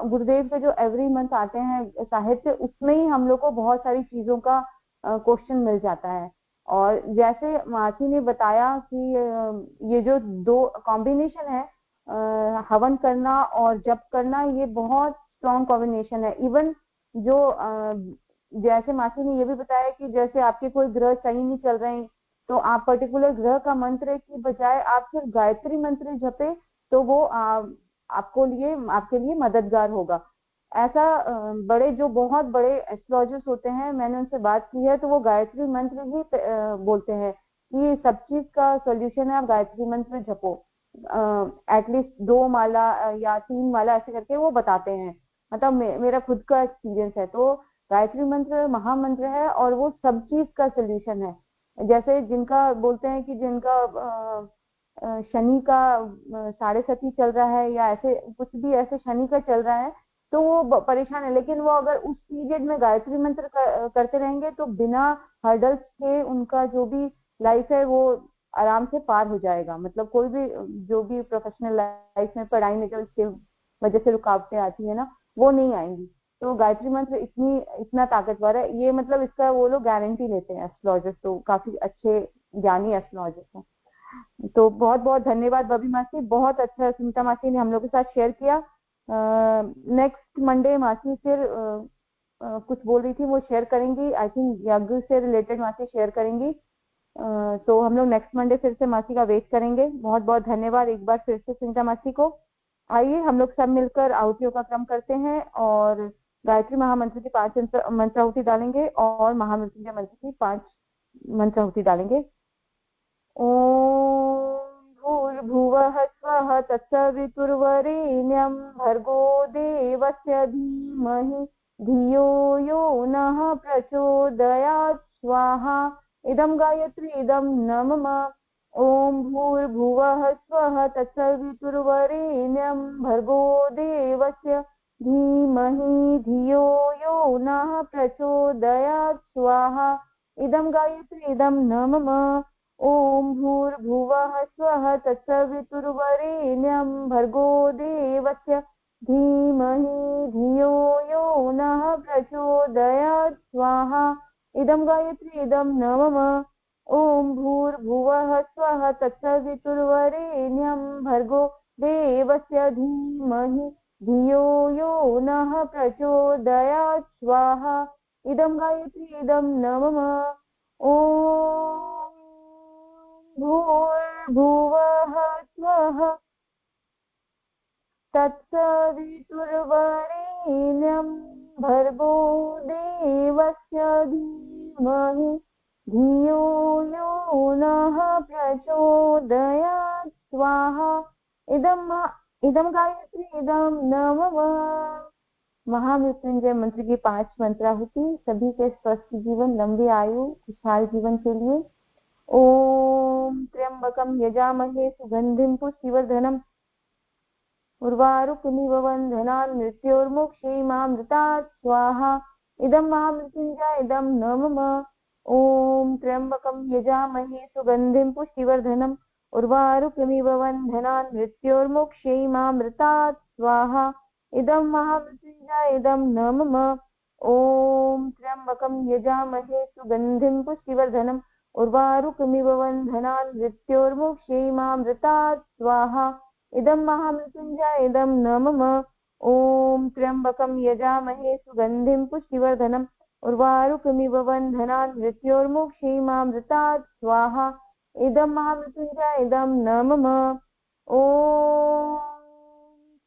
गुरुदेव के जो एवरी मंथ आते हैं साहित्य, उसमें ही हम लोग को बहुत सारी चीजों का क्वेश्चन मिल जाता है। और जैसे मासी ने बताया कि ये जो दो कॉम्बिनेशन है, हवन करना और जप करना, ये बहुत स्ट्रॉन्ग कॉम्बिनेशन है। इवन जो जैसे मासी ने ये भी बताया कि जैसे आपके कोई ग्रह सही नहीं चल रहे हैं तो आप पर्टिकुलर ग्रह का मंत्र की बजाय आप सिर्फ गायत्री मंत्र जपे तो वो आपके लिए मददगार होगा। ऐसा बड़े जो बहुत बड़े एस्ट्रोलॉजर्स होते हैं, मैंने उनसे बात की है तो वो गायत्री मंत्र ही बोलते हैं कि सब चीज का सोल्यूशन है, आप गायत्री मंत्र जपो, एटलीस्ट 2 माला या 3 माला ऐसे करके वो बताते हैं। मतलब मेरा खुद का एक्सपीरियंस है। तो गायत्री मंत्र महामंत्र है और वो सब चीज का सोल्यूशन है। जैसे जिनका बोलते हैं कि जिनका शनि का 7.5 चल रहा है या ऐसे कुछ भी ऐसे शनि का चल रहा है तो वो परेशान है, लेकिन वो अगर उस पीरियड में गायत्री मंत्र करते रहेंगे तो बिना हर्डल्स के उनका जो भी लाइफ है वो आराम से पार हो जाएगा। मतलब कोई भी जो भी प्रोफेशनल लाइफ में पढ़ाई में जो इसके वजह से रुकावटें आती है ना, वो नहीं आएंगी। तो गायत्री मंत्र इतना ताकतवर है ये, मतलब इसका वो लोग गारंटी लेते हैं एस्ट्रोलॉजर्स, तो काफी अच्छे ज्ञानी एस्ट्रोलॉजर्स हैं। तो बहुत बहुत धन्यवाद बबी मासी, बहुत अच्छा सुनीता मासी ने हम लोग के साथ शेयर किया। नेक्स्ट मंडे मासी फिर कुछ बोल रही थी, वो शेयर करेंगी, आई थिंक यज्ञ से रिलेटेड मासी शेयर करेंगी। तो हम लोग नेक्स्ट मंडे फिर से मासी का वेट करेंगे। बहुत बहुत धन्यवाद एक बार फिर से सुनीता मासी को। आइए हम लोग सब मिलकर आहुतियों का क्रम करते हैं और गायत्री महामंत्र की 5 मंत्राहुति डालेंगे और महामृत्युंजय मंत्र की 5 मंत्राहुति डालेंगे। ओम भूर्भुवः स्वः तत्सवितुर्वरेण्यं भर्गो देवस्य धीमहि धियो यो नः प्रचोदयात् स्वाहा। इदं गायत्री इदं न मम। ओम भूर्भुवः स्वः तत्सवितुर्वरेण्यं भर्गो देवस्य धीमहि धियो यो नः प्रचोदयात् स्वाहा। इदं गायत्री इदं न मम। ओम भूर्भुवः स्वः तत्सवितुर्वरेण्यं भर्गो देवस्य धीमहि धियो यो नः प्रचोदयात् स्वाहा। इदं गायत्री इदं न मम। ओम भूर्भुवः स्वः तत्सवितुर्वरेण्यं भर्गो देवस्य धीमहि धियो यो नः प्रचोदयात् स्वाहा। इदं गायत्री इदं न मम। ओम भूर्भुवः स्वः तत्सवितुर्वरेण्यं भर्गो देवस्य धीमहि धियो यो नः प्रचोदयात् स्वाहा। इदं गायत्री इदं न मम। महामृत्युंजय मंत्र की 5 मंत्राहुति सभी के स्वस्थ जीवन, लंबी आयु, खुशहाल जीवन के लिए। ओम त्र्यंबकं यजामहे सुगंधिं पुष्टिवर्धनम् उर्वारुकमिव बन्धनान् मृत्योर्मुक्षीमामृतात् स्वाहा। इदं महामृत्युंजय इदं न मम। ओम त्र्यंबकं यजामहे सुगंधिं पुष्टिवर्धनम् उर्वारुकमिव बन्धनान् मृत्योर्मुक्षीमामृतात् स्वाहा। इदं महामृत्युंजय इदं न मम। ओम त्र्यंबकं यजामहे सुगंधिं पुष्टिवर्धनम् उर्वारुकमिव बन्धनान् मृत्योर्मुक्षीमामृतात् स्वाहा। इदं महामृत्युंजय इदं न मम। ओम त्र्यंबकं यजामहे सुगंधिं पुष्टिवर्धनम् उर्वारुकमिव बन्धनान् मृत्योर्मुक्षीमामृतात् स्वाहा। इदं महामृत्युंजय इदं न मम। ओम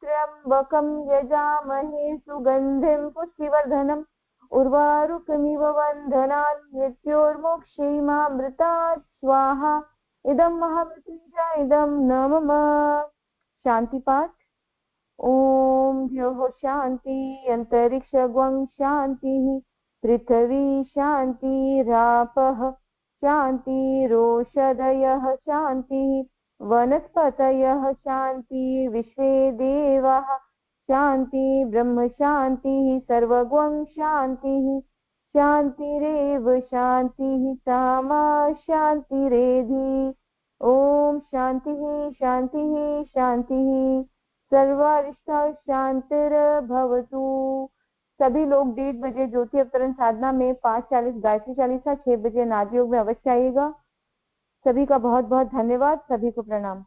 त्र्यंबकं यजामहे सुगंधिं पुष्टिवर्धनम् उर्वारुकमिव बन्धनान् मृत्योर्मुक्षीमामृतात् स्वाहा। इदं महामृत्युंजय इदं न मम। शांति पाठ। ओम द्योः शांति अंतरिक्षगं शांति पृथ्वी शांतिरापः शांतिरोषधयः शांति वनस्पतयः शांति विश्वे देवाः शांति ब्रह्म शांति सर्वगं शांति शांतिरेव शांति सामा शांतिरेधि। ओम शांति शांति शांति सर्वारिष्टा शांतिर्भवतु। सभी लोग 1:30 बजे ज्योति अवतरण साधना में 5:40 गायत्री चालीसा, 6 बजे नाद योग में अवश्य आइएगा। सभी का बहुत बहुत धन्यवाद, सभी को प्रणाम।